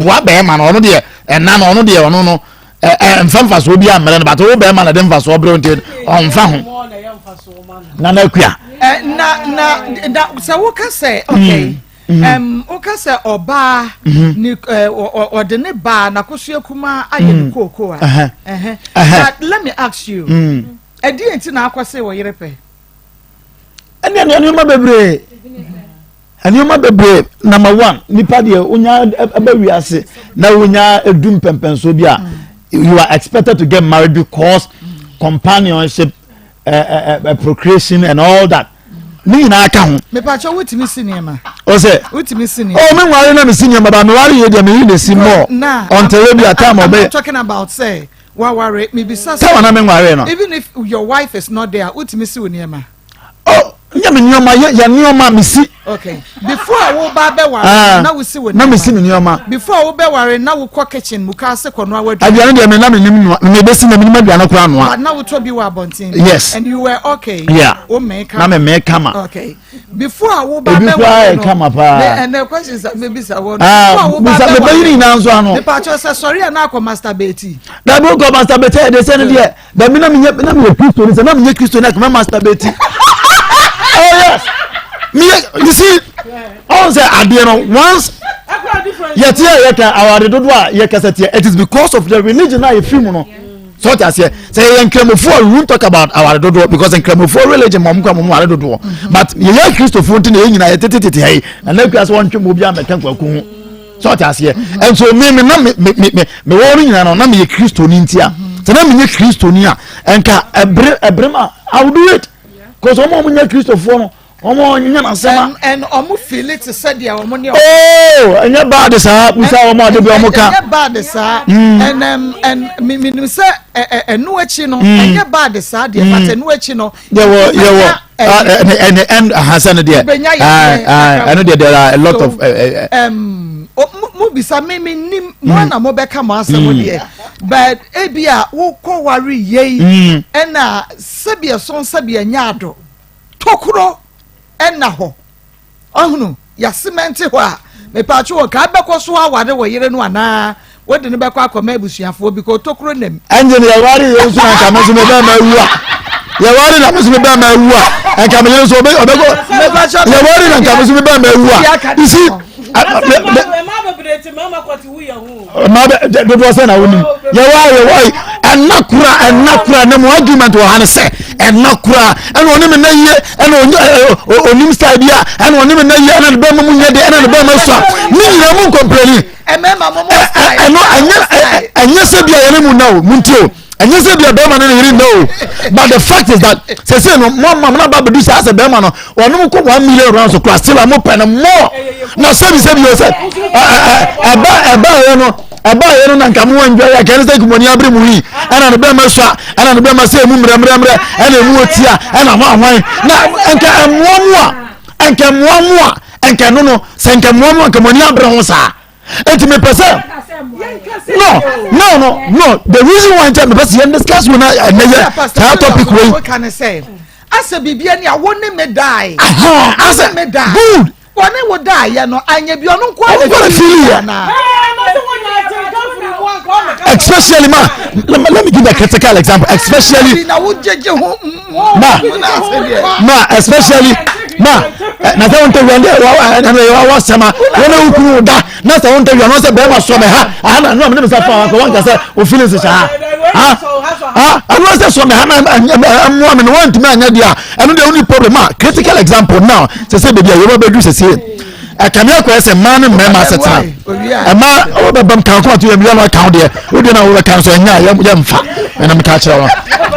boa be man ono de na na ono de ono no mfa so bia mere but wo be man na de mfa so bro nte onfa ho na na kua na se wo ka say okay o ka say oba ni o de ne ba na koso kuma aye ni koko but let me ask you edi enti na akwase wo yere pe ene ma bebre Anyoma bebre number 1 nipa de onya abawi ase na onya edum pempenso bia you are expected to get married because companionship procreation and all that ni na aka ho me pa cho witimi sinema o say witimi sinema oh me ware na me sinema ba me ware ye de me yin si more until we be time obe talking about say wa ware me be say na me ware no even if your wife is not there witimi si woniema oh nyame nyoma ya nyoma misi okay before wo ba be ware na wo si woni na misi nyoma before wo be ware na wo kwa kitchen muka se kono awadu aduane de me na me nim no me be si na me nim aduane kora no but na wo to bi wa bontin yes and you were okay yeah wo make na me kama okay before wo ba be ware kama pa and the questions that maybe say wo before wo ba be ware na nso ano me pa cho say sorry na akọ masturbate da bo ko masturbate de say no de da me na me Kristo ni say na me Kristo na ko masturbate oh yes me you see all say adie no once yet here our dodo it is because of the religion na you feel no so that say enkramofo we won't talk about our dodo because enkramofo religion mom kwa mom our dodo but ye Christopher nti na nyina ye tetete hey na na kwase won twem obi ameka kwaku hu so that say and so me na me wori nyina no na me Christo ni nti a so na me Christo ni a enka ebrema I will do it because omo nya Christopher no omo nya na sema and omo feel it said dia omo ne oh anya bad sa pusa omo de bi omo ka anya bad sa and me say enu achi no anya bad sa dia but enu achi no yeah and Hassan there I know there are a lot of mo bisa me nim mo na mo be ka mo asem there but ebia wo ko wari yei na sabia son sabia nyaado tokuro na ho ohunu ya cement ho a me pa chu ka be ko so awade wo yire no ana wode ne be ko akoma abusuafo bi ko tokuro nem engineer ya wari yo so ka me so me be ma wu a ya wari na me so me be ma wu a enka me so obe go ya wari na ka me so me be ma wu a you see ma be do say na woni ya wari enakura na mo argument wo han say enakura en oni me na ye en onim style bia en oni me na ye en be mo munye de en be mo so ni nyina mu complain emema mo style anya se bia yere mu na o muntio anya se bia be ma na yere no but the fact is that say no mama na ba do say as be ma no onum ko 1 million rounds so still am pen more na say you say aba ye no na nka mo anjwa ya kan say kumoni abre mu yi ana no be ma so ana no be ma say mu mre ana mu otia ana mo ahwan na nka muamua enka no se nka muamua kumoni abre ho sa enti me pese no the reason why I'm because you discuss when I topic we can say asa bibia ni awone me die asa me die good one would die ya no anya bi ono kwa na especially let me give a critical example especially especially na say won tell you wa sama wona ukuru da na say won tell you no say be ma so me ha na no me say fa ko wan ka say o feelings sha I know say so me ha na mo me no want me anya dia eno the only problem critical example now say baby you be do say akamia ko say man me ma setena ma o be bam kan ko to you no account there we dey na we kan so nya ya mfa na me ka kire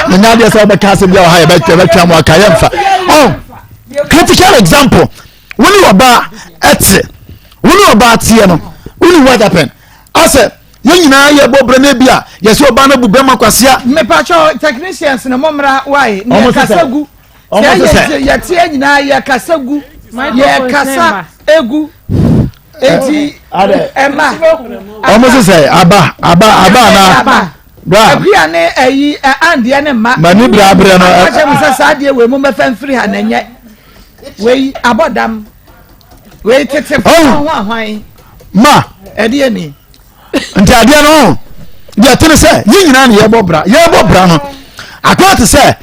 no nya dia say be ka say bia ha ya be twa mo aka ya mfa critical example when you about etse when you about tie no when what happen I said yen nyina ye bobre na bia ye se oba na bu bema kwasia me pacho technicians na momra why ne kasagu ye tie nyina ye kasagu ye kasa egu eti ema almost say aba na bra bia ne ayi ande ne ma mani bra no aje mo sa de we mo me fanfiri ha na nye we abodam we tete ho ahwan ma ede ni nti adeɛ no deɛ tene sɛ yɛ nyinaa ne yɛbɔ bra no akora te sɛ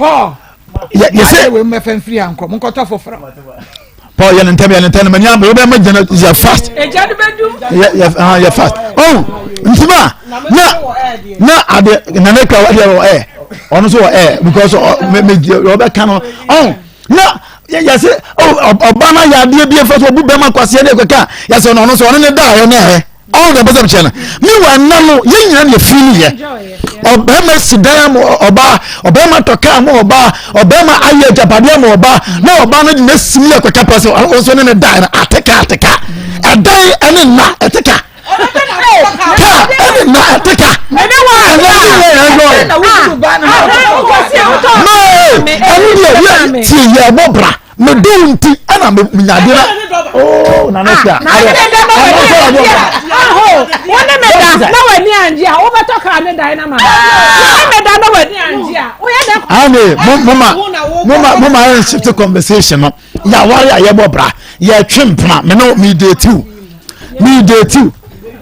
yɛ sɛ we mɛfɛn firi ankɔ mo nkɔtɔ foforo Paul yɛ ne ntɛm manya we bɛ ma gyina yɛ fast yɛ fast oh ntima na ade na ne kwa wade wɔ ɔno so wɔ because me ɔbɛka no oh na yɛ sɛ ɔba na yɛ adeɛ bi fa so obu bɛma kwaseɛ ne kɔka yɛ sɛ ɔno so ɔno ne da yɛ ne all the person channel me wa nano ye nyina ne feel ye obema sidan mo obema toka mo obema aye japade mo na oba no de simi akwaka pase so ne da na ateka edan ene na ateka ene na ateka ene wa no ti ye bobra me do nti ana me nyadira oh na na sia wone meda na wani anjia wo betoka ne dai na ma wone meda na wani anjia wo ye de mama shift the conversation no ya wari ayebo bra ya twempna me no me dey too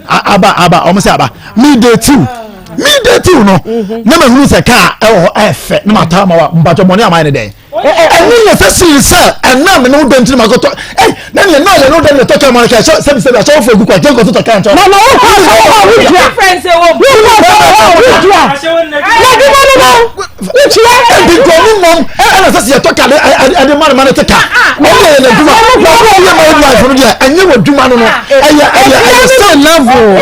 aba o mo say aba me dey too no na ma hunu se ka efe na mata ma wa mbacho money am ne den eni le se say na me no don tin ma go to na le no don le to ka mo ka se a so for gu kwa je go to ka ncho no friends e wo ana se se to ka ade man te ka o le duma o ma life no dia enye wo duma no still level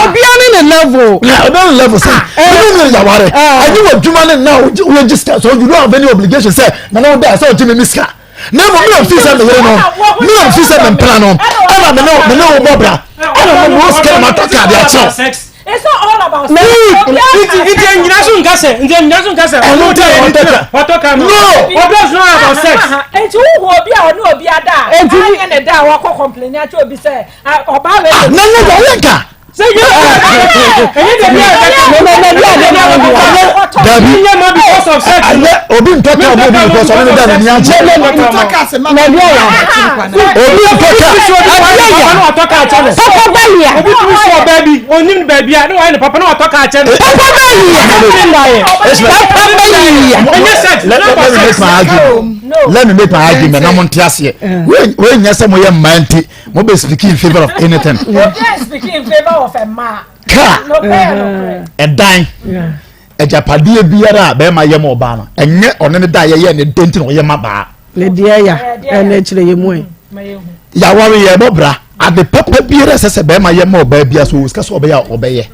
obiani ne level on level say you ya ware ade wo duma ne na o register so you don't have any obligation say na no there say o jimi miska na mo me fi say me yere no me fi say me plan no ana me no bobra ana mo scale ma to ka dia che it's not all about sex. It's international gase. International gase. No. It's not about sex. It's who obi a no obi ada. Anya ne da wa ko complain ya che obi say oba we. No yenka. Say you. No because of sex. Obi ntoka obi because of da ni anje. Ntoka se ma. Obi Papa Balia. Obi tu so baby. Onim baby. No why papa no talk a channel. Papa Balia. Let me make my argument. I'm on tiasie. When you say mo ye manti, mo be speaking in favor of anything. Speaking in favor of a man. No. A dime. Ejapade biara be ma yem oba no enye one ne da ye ne denti no ye maba le dia ya ene chire ye mu ya ware ye bobra ade papa biara sese be ma yem oba bia so ska so oba ya obeye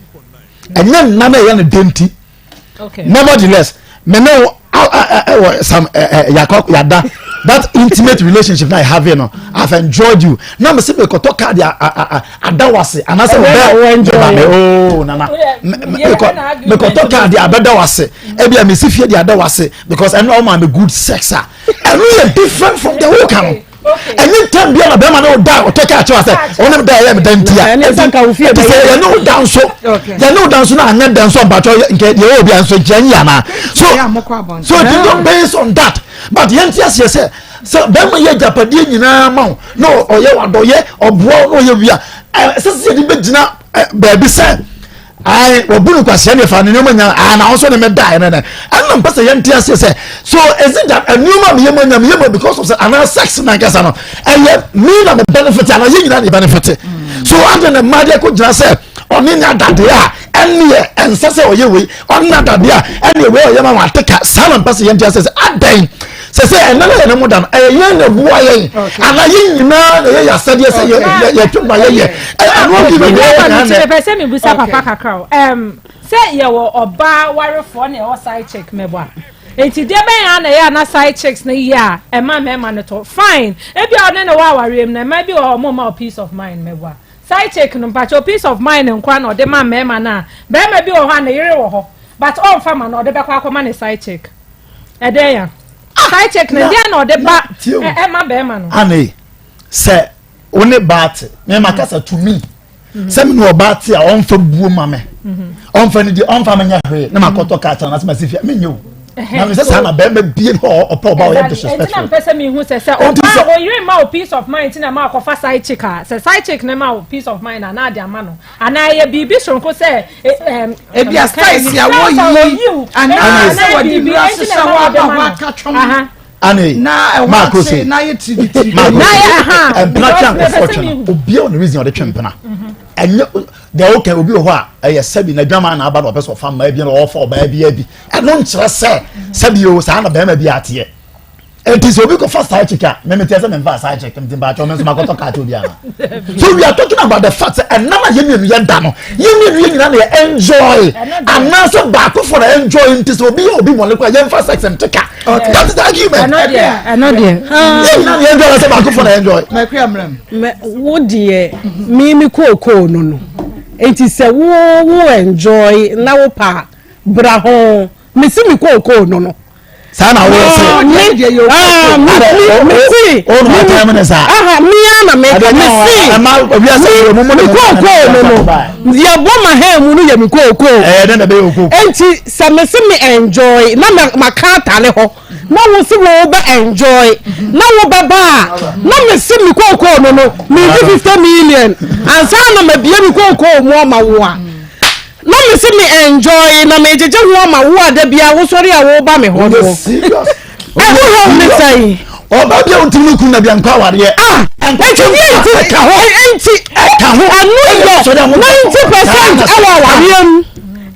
enye nna na ye ne denti okay nevertheless me no some yada that intimate relationship that I have, you know, I've enjoyed you. Now me say me ko talk dia adawase and I say oh nana me ko talk dia adawase e bia me si fie dia adawase because I know man be good sexer and really different from the whole canon. Anytime be na be man no die or talk at you say onem die ya me dan tia ene sanka wo fie be you know down so you know down so na anya dan so but nke dey obi an so janya na so it is not based on that. But yentias say so be ma ye japade nyina ma no oye wadoye obo no ye wia se di be gina baby say I obunu kwase ne fa ne nyanya na also ne me die na and person yentias say so is it that a new man ye manya because of another sex na kasa no me na me benefit and ye nyina ne benefit so under the media ko gina say oni nya dade a ene ense se oye we oni na dade a ene we oye ma wateka salam person yentias say adan se enana na modan ye na bua ye ana ye nyina na ye yasade se ye twuma ye anu bi be na person me busa papa kakra say ye wo oba warefo na ye side check mebo enti de ben ya na ye na side checks na ya e ma no to fine e bia one na wa warem na ma bi o mo ma peace of mind mebo side check no mpacho peace of mind nkwa na o de ma na be ma bi o ha na yire wo ho but on fama na o de be kwa akoma na side check e de ya side check na dia na o de ba e ma be ma no ani se one bat me makasa to me se me no bat a on fa buo ma me on fa ni di on fa manya hwe na makoto ka cha na se masifia me nyo na me say say na be ma bie ho opo ba o disrespectful na pese me hu say o you ma peace of mind na ma akofa side chick say side chick na ma peace of mind na ade ama no ana ye bibi sonko say e bia spice ya wo yi ana say wo di bia say wa ba ka twom ani ma ko say na ye tibiti na ye and black and fortune obi on the reason o de twempena enye de okay obi ho a eye sabi na dwama na aba no person fa ma bia no ofo ba bia bi eno nkyere se sabi o sa na ba ma bia ate it is obi ko first side chicken me tell say me fa side chicken me ba cho me so makoto ka to bia so we are talking about the fact and na ma ye mienu ye da no ye mienu ye nyina na enjoy and now so back for enjoy it is obi mo le kwa ye fa sex and chicken that is the argument I know there ye na ye enjoy so back for enjoy me kwa mram me wo de mi ko no enti se wo enjoy na wo pa bra ho me si mi ko no sana wo se me o no time na sa me ana me ka me si ma obi asa mo no ya bo ma ha mu no ya mi ko den na be ko enti se me si me enjoy na ma ka tale ho na wo si wo be enjoy na wo baba na me si mi ko no me 50 million ansa na me bia mi ko mo ma wo a no me see me enjoy na me jeje ho ma wo ada bia wo sori a wo ba me ho no serious ho me say o ba bia untimi kun na bia nkwa ware enti ka ho anu ye 90% awa ware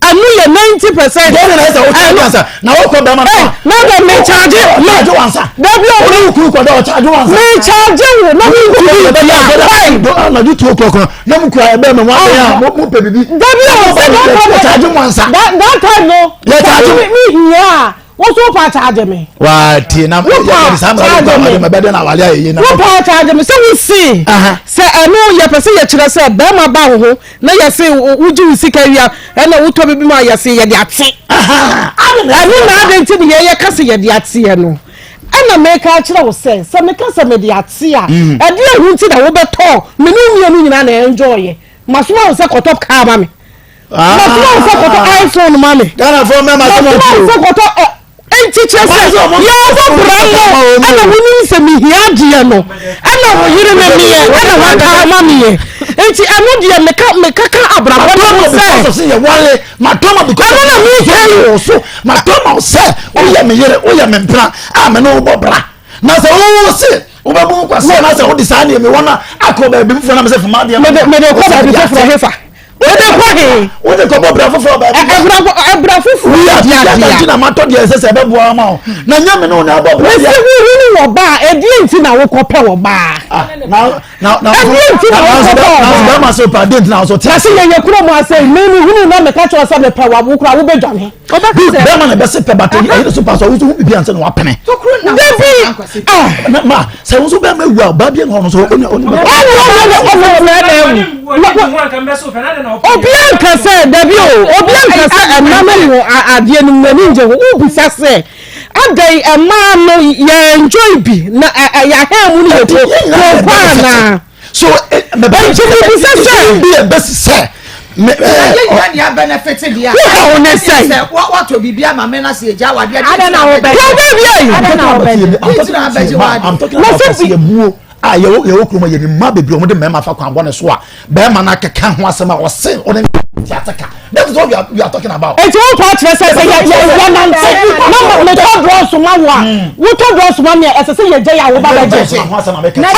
anu ye 90% na wo ko be ma na be me charge wansa da bia wo ku ko do charge wansa me charge wo na me ku na du 2 o'clock na mu ku be me wa ya mo pe bibi da bia wo charge wansa that time no ya charge me here what's up pa charge me wa ti na ya sa ma be de na wale ayi na what pa charge me say we see say eno ye pese ye kire say be ma ba ho na ye say uji usika wia e na wuto bibi ma ye say ye de ate ani na adenti de ye kase ye de ate ye no ana make a kire wo say me kase me de ate a e de ehun ti na wo beto me no nyina na enjoy maso wo say kotop car ma me maso wo say kotop iPhone ma me Ghana for me ma enti chese ya wo bralo ana woni se mi hiadie no ana wo yire me me ana wa ka ma me enti anu de me kaka abrabo no se ye wale matoma because ana mi he so matoma se o ye me yire o ye me mpra a me no bo bra na se o se o ba bu kwa se na se o di sa na me wona akoba bi fu na me se fuma de me de ko ba bi fo hefa wo de ko bra fofo ba bra fofo ya na mato de sese be boa ma na nyame no na bo bra ya we wo ba e di enti na wo ko pe wo ba na na ma so pa dent na so ta se ye kuro mo ase me ni hunu na me ka cho sa be pe wa wo kura wo be dwane o ba ka se be ma na be se pe battery e so pa so wo so bi anse no wa pene to kuro na na ma se wo so be ma wu ba bi no so oni obianka se dabi o obianka se ename no adie no mani nje wo bisa se adai ema no ye enjoy bi na ya ha mu ni yeto ko kwa na so me ba nche bisa se bi e best se me ya benefit dia wo ne say what to bibia ma me na se eja wade ada na wo be I'm talking about ye buo a ye wo kroma ye ni ma bebi o mo de mema fa kwan bone so a be ma na keka ho asema o se o ne tiataka that is what we are talking about it's all part of say ya nante no me to draw so ma wa wo to draw so ma me ese se ye je ya wo ba ba je ho asema me ka no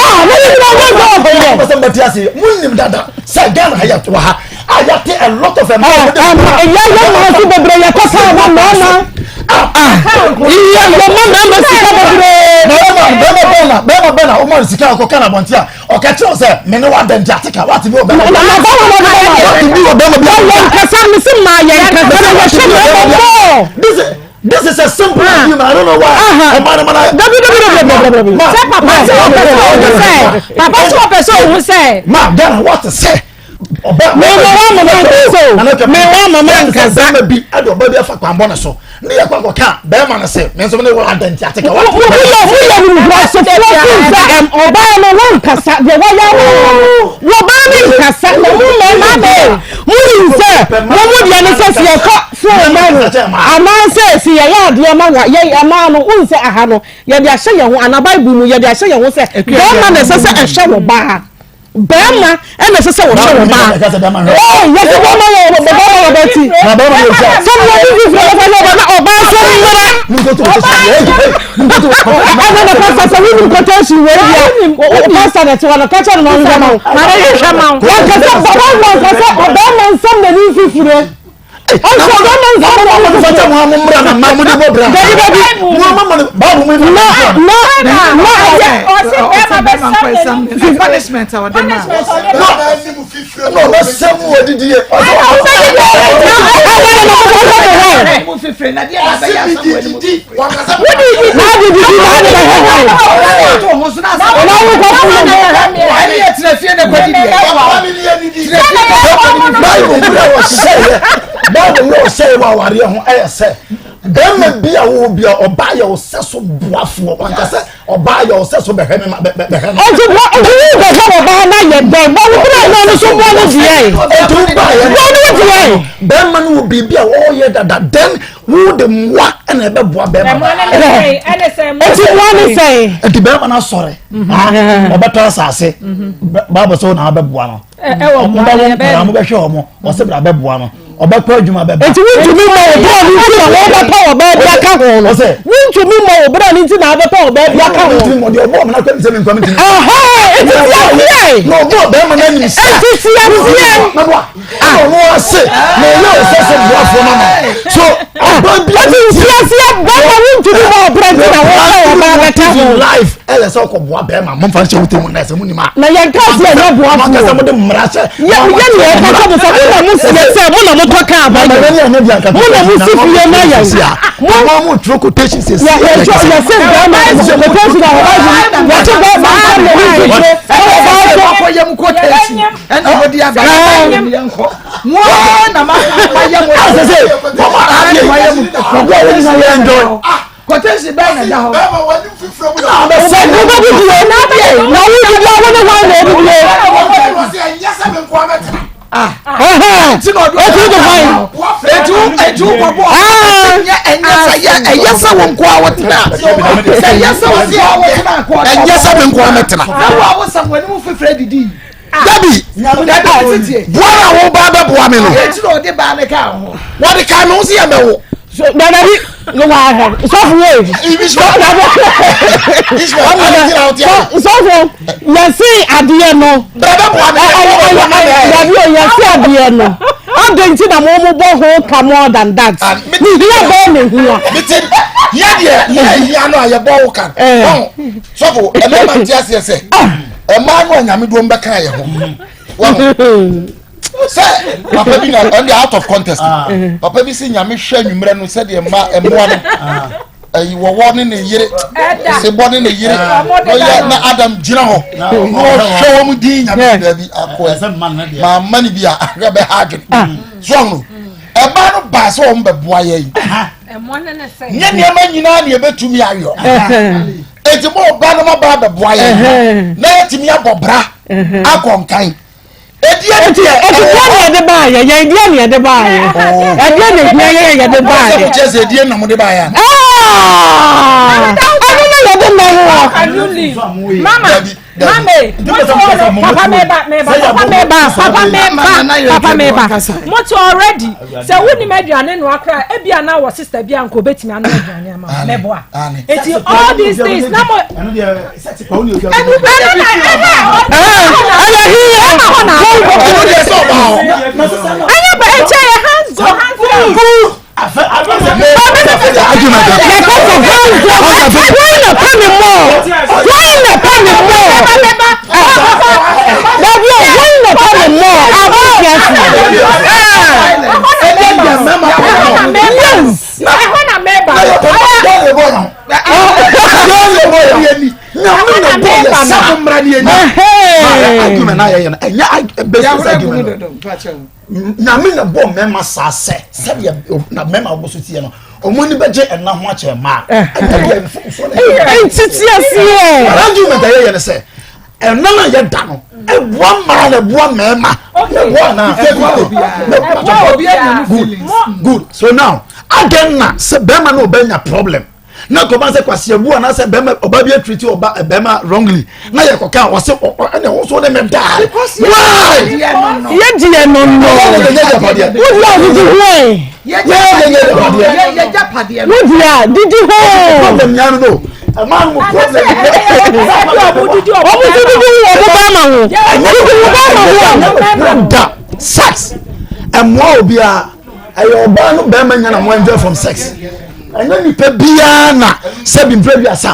person betia se munnim dada say Ghana ha ya to ha a ya te a lot of them ya ma so bebre ya ko sa ma na iya yo ma sika bebre bena o mo sika ko kana bontia o ka che o se me ne wa dan jatika what be o be this is a simple argument. I don't know why. Ma, Ghana, what to say? Me wa mama nkasa bi ado ba bi afa kwambona so ne ya kwakọ ka be ma na se me so ne wa identity ateka wa wo ni bra so oba no wo nkasa de wa ya wo ba ni nkasa no mo me ma me mo ni nse mo mo dia ne se se ko phone ama say si ya ade ma wa ye ama no unse aha no ye de ahye ye ho ana bible mu ye de ahye ye ho say be ma na se ehye wo ba bema ena se se wo hye wo ba oh ye se ba ma ye ba ti na ba ma ye so so mo bi fi fa na oba so mara ana pastor so we quotation we dia pastor na tiwa na kacha no ngwa ma mara ye hwe ma wa ka se baba ka se oba ma nsam na ni fifure also oba ma nsam na ni fifure mo mra na ma mo de bo bra no punishment our demand no some what did you Bema bia wo bia oba ya o seso boafo wanka se oba ya o seso be heme be heme oju be oba na ye be bo wo na no so bo no die oju ba ye no die bema no bibia wo ye dada den wo de mwa na be boa bema ene se oju wani say enti bema na sore obeto asase baba so na be boa no mo be hwe omo o se bra be boa no oba pa adwuma beba enti wuntumi ma obra ni ti na wo pa oba bia ka ho no wuntumi ma obra ni ti na ba pa oba bia ka ho wuntumi mo de obo na kwem se me nkwam ti aha enti ya no obo be ma na ni se enti ya na bo no ase no yo se se boafo na no so oba bia ti ya ba wuntumi ma obra ti na wo pa oba bia ka ho life ele se ko boa be ma mo fa nche wuti mu na se mu ni ma na ye ka se na boafo ma ka se mo de mmara se ya ni e ka se mo sa mo se mo na mo toka ba mo na mo si fiye na ya mo mo throw quotation says ya ya say ba ma the person that was what to ba for yam quotation and nobody aba mo na ma ya mo say ma ya mo enjoy quotation ba na da ho ba wani fifre mu na say nobody do na be na we do wona wa na be we say yes am nko ameta ti no do etu kwabo enya sa won kwa wotena enya sa won kwa wotena kwa enya sa ben kwa metena wa wo sam wani mu fefre didi dabi bwana wo ba be boa me no etu no de ba ne ka ho wo de ka no si ya me wo so dadari no wa ha so for ibi so so you see adie no bebe boa me you see adie no I'm going to the momo bo come more than that. Me here born here. Metin ya no ya bo kan. So for e ma tia se e ma no nyame do mbeka ye ho. Say papa bi na on the out of contest. Papa bi si nyame hwa nwumre no se de ma emoa no. Ayi wo woni ne yire se boni ne yire no ya na Adam gina ho no hwe mu din nyame da bi akọ ma mani bi a be hadwe so no e ba no ba so o mbe boa ye yi e mo ne ne se nye ne ma nyina ne betumi ayo enti mo ba no ma ba be boa ye na etimi abobra akonkan edi de ba ye ye edi de ba ye edi ne ye de ba ye se edi na mo de ba ya I don't know. Can you leave? Mama, Papa, Moto already. So when you made your name, cry. Ebia now was sister Bia and Kobet me Meboa. It's all these things. Now, na bo mema sase se na mema obosuti no omoni beje enna ho ache ma entiti asie argument aye ne se and none of your dano. And one man, and one man, good. So now, again, say Bema no be a problem. Now come and say kwasi ebu and say Bema Obabia treat you Bema wrongly. Now you can was say and also them die. Why? Yeah, no. What love is way? Yeah, did you problem no? A man will problem. Sex and more be a urban Berman and one girl from sex. And then you pay Biana, 7 previous.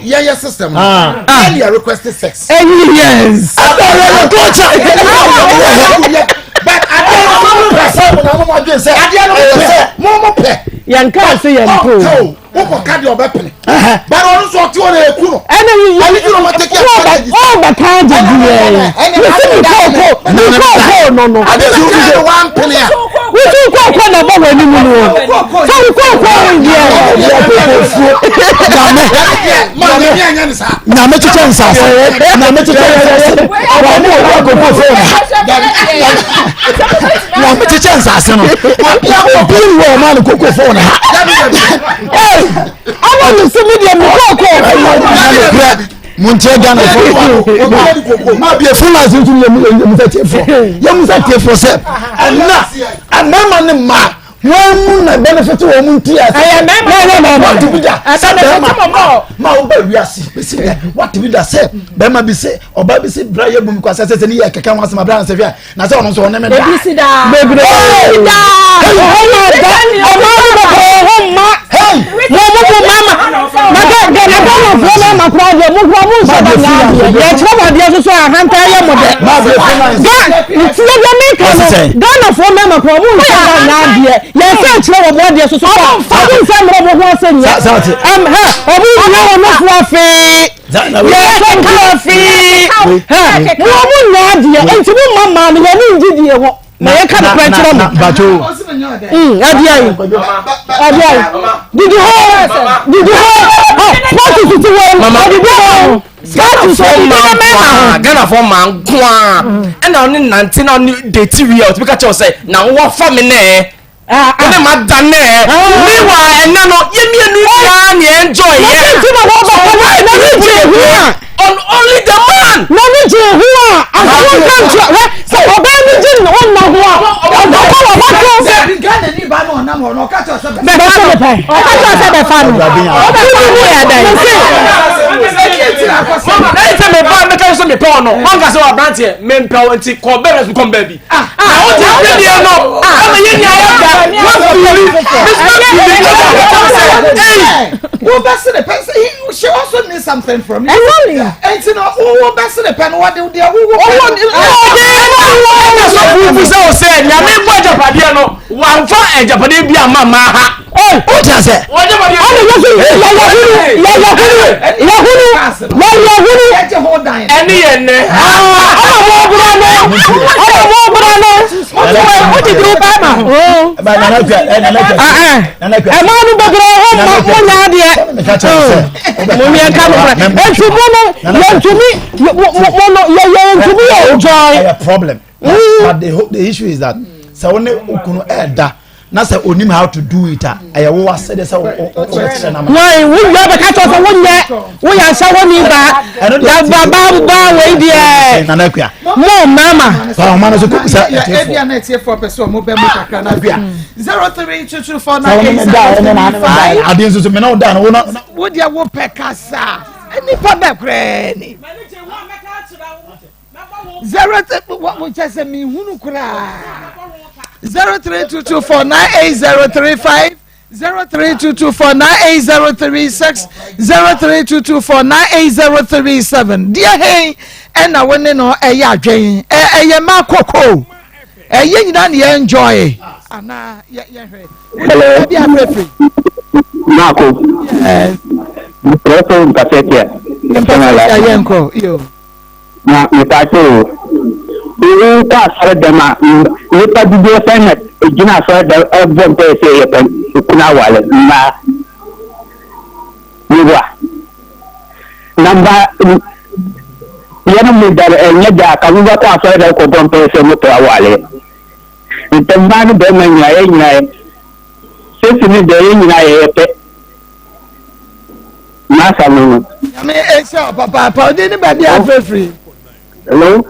Yeah, system. You requested sex. Yes. But I don't know. Yanka say yanko. Who can your weapon? But also to a kuno. And you take care all the kind of no. I just use one penny. We do go on about anymore. So we go Monte Ghana for ma be full as into for say and ma when na benefit wo munti as ma oba wiase what we da say be ma be say oba be say bra yebum kwa say say ni ya keka wan sama bra na say na say ono so ono me da Ghana for man and only 19 on the TV out because say now what for me ne ma dane meanwhile and no you enjoy on only the man no me je huwa so obani jin on na huwa Ghana ni ba no na mo no ka to so be fa no mama na ite me ba me ka so me pon no man ka so abrantie me mpel nti ko beres ko mbabi na o ti bi no ama ye nya ya who best the person she also needs something from you and you know who best the pen what do they so say nya me bo japade no wan fa japade bi ama ha o ti ase o japade any ene what did you buy ma ba na manu bagro ho nya de mo mi aka mo enjoy a problem but the issue is that so when ukunu eda na say onim how to do it I wo say say why we be ka to so wo ya sha woni ba ya ba we die na nakua mo mama so mama so say e na tie for person mo be mo kakra na bia 032249 adin so me na da no wo dia wo pekasa eni pa be kra ni 0322498035 0322498036 0322498037 dear hey and I went no eya adwen eye ma kokko eye nyina na enjoy ana ye hwe bi afrefe Marco. Professor Kasetia. Yenko yo. Na mitacho. Iwe ka sare dema. Iwe pa bidio sana ejina sare da bonte se yepen kuna wale. Na. Niwa. number yana mu da nyada ka mu ba ta so da ko don pe se mu to awale ntemba ni be man nyina se fini de nyina ye pe na samu me papa de ni ba dia free. Hello?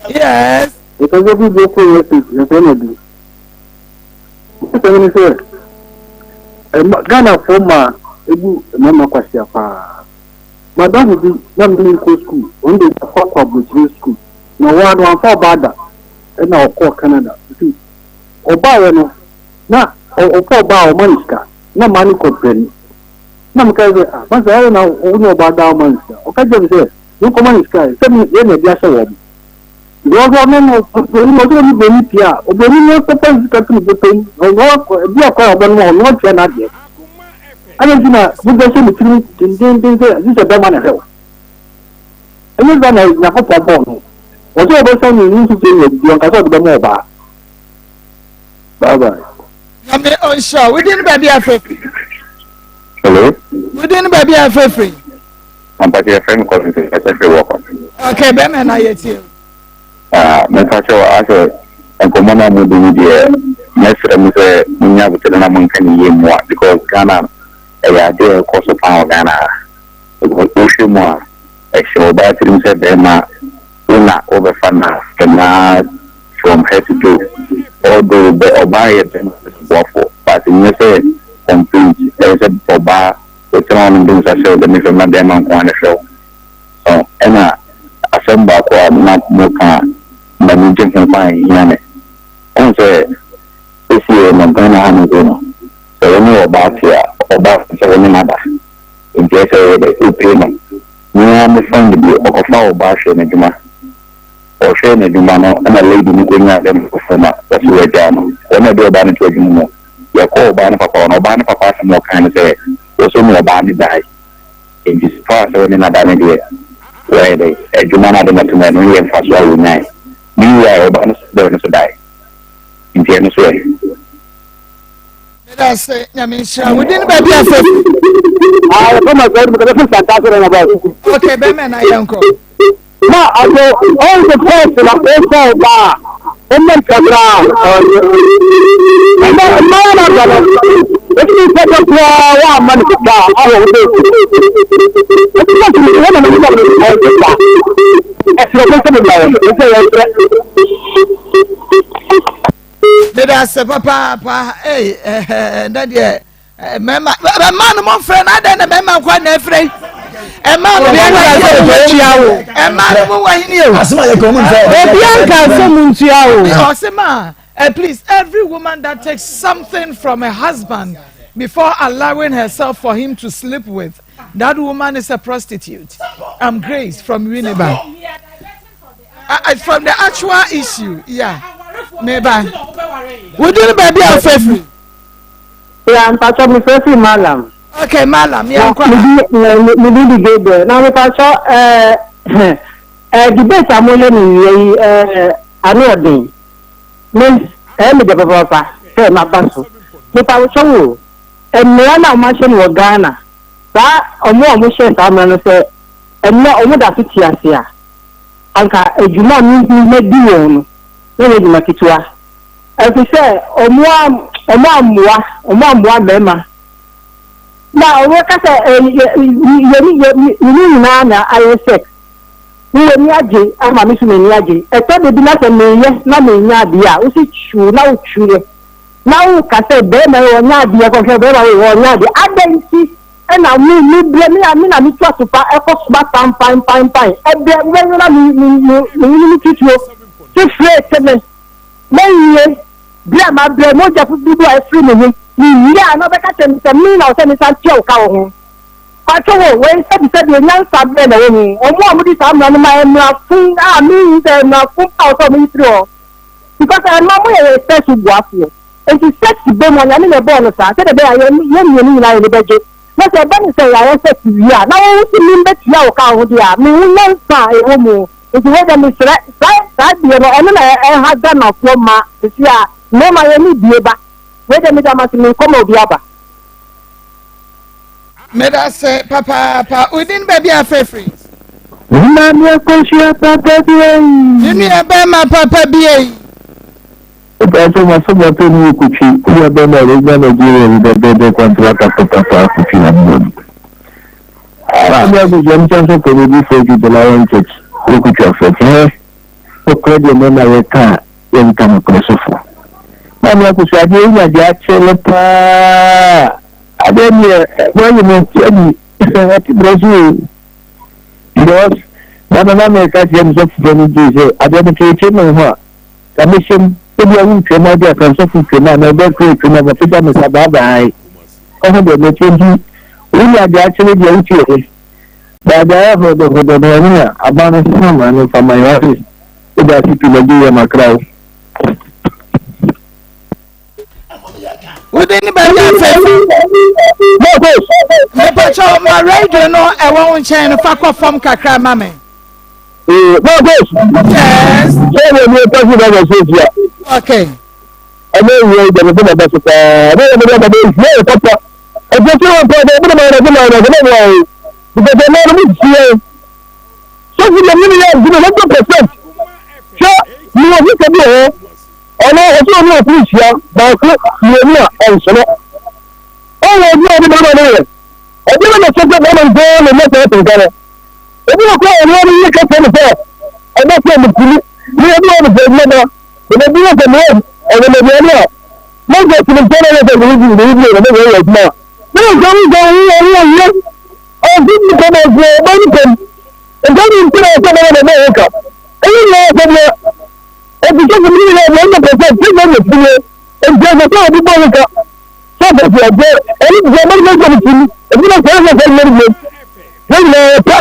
Yes. Because of the book, you're going to do. Ghana former, Mama Kwasiapa. Madame will be not doing school, only the fuck public school. No one for bad, and now call Canada. Or buy no, now, or for bow monster, no money company. No, because once I don't know about our monster. Okay, just say, no common sky, send me in a glass of water. Government of Bolivia, or Bolivia, the country between, or not, be a car, but not yet. I don't know, we go to the truth, this is a bad man. And you're going to have a bone. Whatever song you need to do, you can talk about more. Bye bye. I'm on show. We didn't baby a free. Hello? We didn't baby a free. I'm back here, friend, calling to walk. Okay, Ben and I hate you. Mekacho ase Akoma na mu bi die mesre mu se munya butere na monka ni yemu because Ghana ya de koso pa Ghana o shi mu a e show ba trim se be ma una over fana na from head to toe although the obaye be wafo but you say complete there is a oba o tron ndin sa show the me from na dem an kwan show so ena asamba kwa na mo kan but you just can't find Yanni. And say, this year, I'm going to have a dinner. So when you're about here, about 7 mother, in case I payment, you have a friend to be a flower bash in a Juma. Or Shane a Jumano, and a lady going out them for that's where Jam. When I do a banner to a Jumo, you call Banner Papa, or Banner Papa, some more kind of say, there's only a banner die. In this far, so in another idea, where they, a Jumana, the Nataman, and fast well with night. You are about to die. In Tiana's way. That's it. I mean, we didn't baby a free. I come again because this is fantastic about it. Okay, Ben and I uncle. No, I know all the first in a baseball bar. And then come around. And then a man of them. If you take up one money to bar, I will do it. It's not to be one of the did I say, Papa, hey, that yeah, man, my friend, I don't remember quite a friend. A man, please, every woman that takes something from a husband before allowing herself for him to sleep with, that woman is a prostitute. I'm Grace from Winneba. From the actual issue, yeah. Maybe. We didn't baby a free. Yeah, I'm touching the first Malam. Okay, Malam, yeah. We did the good. Now, if I saw debate, I'm only I know a day. Miss Emmy the Papa, say my basso. If I was so, and Miana mentioned was Ghana. That or more wishes I'm going to say, and not over that 50 years here. Anka, a Juma means me do on. No, you make it to us. As we say, or more, Bema. Now, what I say, you Nana, I said, we were Niaji, I'm a Miss Niaji. I thought they did not say, yes, not me, Nadia, who is true, now true. Now, I say, Bema or Nadia, or Nadia, I don't see. And I mean, I trust to buy a cost back fine. And then when you teach you to free, maybe, Grandma, Moja, people are free me. Yeah, no, but I can mean I'll send it a joke. I told you, when said the young submarine, or more with this, I'm on my food, I mean, the food out of me through. Because I'm not a special guapo. And she said to them when I'm in a bonus, I said, I am young in the budget. But I don't say I said to you. Now, I mean that you are coward. Me, no, sir, homo. If you had a mistress, that be an I had done of one ma, this year, no, my only dear, but wait a minute, I must come over the other. Meda say papa within baby afefri. Mama mi akosia papa bi. Nini ebe ma papa bi. Obaso masomo to ni kuchi. Ku ebe na regba Nigeria ni de contract papa kuchi na mo. Ara mi ago jam chanso ko ni for the Lion Church. Ku kuchi afọ. O credit me na ye ka ye kan prosofo. Mama akosia de ya de achele pa. Ademir, when you mean what Brazil, because Banana make a James of Benny, I don't take him on her. Commission, if you won't come out there, can suffer from another creek, another figure, Mr. Baba. Oh, the change. We are actually the UTA. But I have the about someone from my office. If I see people do my crowd. Would anybody have me put my radio no I won't chain a fuck off from Kakra Mammy. Yes. Okay. I know you're going to be the best of I don't know about this. No, Papa. I just want to talk about it because they're not here. So, you know, 100%. Sure, you know, we can do it. Ọ̀nà ọjọ́ orí òkú ìṣíà máa kú ìrònú àìsànà. Ọ̀nà ọjọ́ orí máa ń rẹ̀. Ọjọ́ orí máa ṣẹ́gbẹ́ máa ń gbé ọ̀nà mẹ́ta ẹ̀tọ́ ìgbàlẹ̀. Ebi òkú ọ̀nà orí yìí kẹ́kẹ́ nìfẹ́. Ẹgbẹ́ tí ẹ̀mí kìíní ní ẹbí ọ̀nà fẹ́ mẹ́ta. Ìgbà bí wọ́n tẹ̀lé ọ̀nà lẹ́bí ẹ̀mí à. Wọ́n jẹ́ ìpínlẹ̀ tó lọ́wọ́ tẹ̀lé ìlú ìlú ìlú ìlú ìlú ìlú ìlú ní ìjọ ìjọ orí orí orí ọdún nìkan máa gbé ọgbọ́n nìkan. Ìjọ ìpínlẹ̀ tó lọ́wọ́ tẹ̀lé ìlú ìlú ebi tó fi nílẹ̀ ẹ̀rọ ẹ̀rọ pẹ̀sẹ̀ tí wọ́n lè fún yẹ ẹ̀jẹ̀ ẹ̀jẹ̀ tó ọdún bọ́ọ̀lù kan sọ́ọ̀bù ẹ̀fẹ̀ ẹ̀jẹ̀ ẹ̀rí ìjọba mẹ́rin mẹ́rin ti ní èmi náà fẹ́rẹ́ fẹ́rẹ́ fẹ́rẹ́ mẹ́rin mẹ́rin lọ ẹ̀pẹ́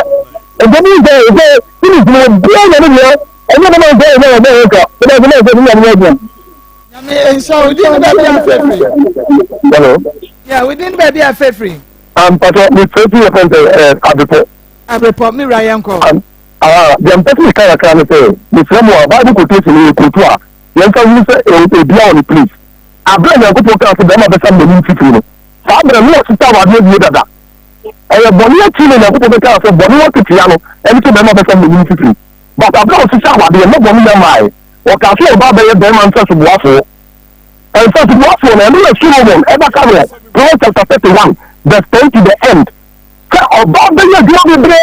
ẹ̀jẹ̀ bí ìjọ ẹ̀jẹ̀ tí ní ìjọba bí ọ̀nà nínú ẹ̀ ẹ̀jẹ̀ náà máa ń fẹ́rẹ́ fẹ́rẹ́ mẹ́rin kan ẹ̀jẹ̀ náà fẹ́rẹ́ fẹ́rẹ́ mẹ́rin kan. Yàmi ẹ̀ṣọ́ within baby afẹ́fẹ́. Hello. Yeah, within baby afẹ́fẹ́. Pàtó mi fẹ́ fi ẹ̀fẹ́ àbẹ̀pọ̀. Àbẹ̀pọ̀ mi ra yẹn kọ. Dem person kaya me say the frame wa ba di quotation ni quote a yen ka wi say e bia on please abra na go to ka so dem abesa mo ni fifi no fa abra no so ta wa de bi dada e boni ati ni na go to ka so boni wa titia no e bi to dem abesa mo ni fifi but abra so ta wa de no boni na mai o ka so ba be dem man so boafo e so boafo na no su mo e ba ka no Proverbs chapter 31 verse 10 to the end ka oba be ye di obi bre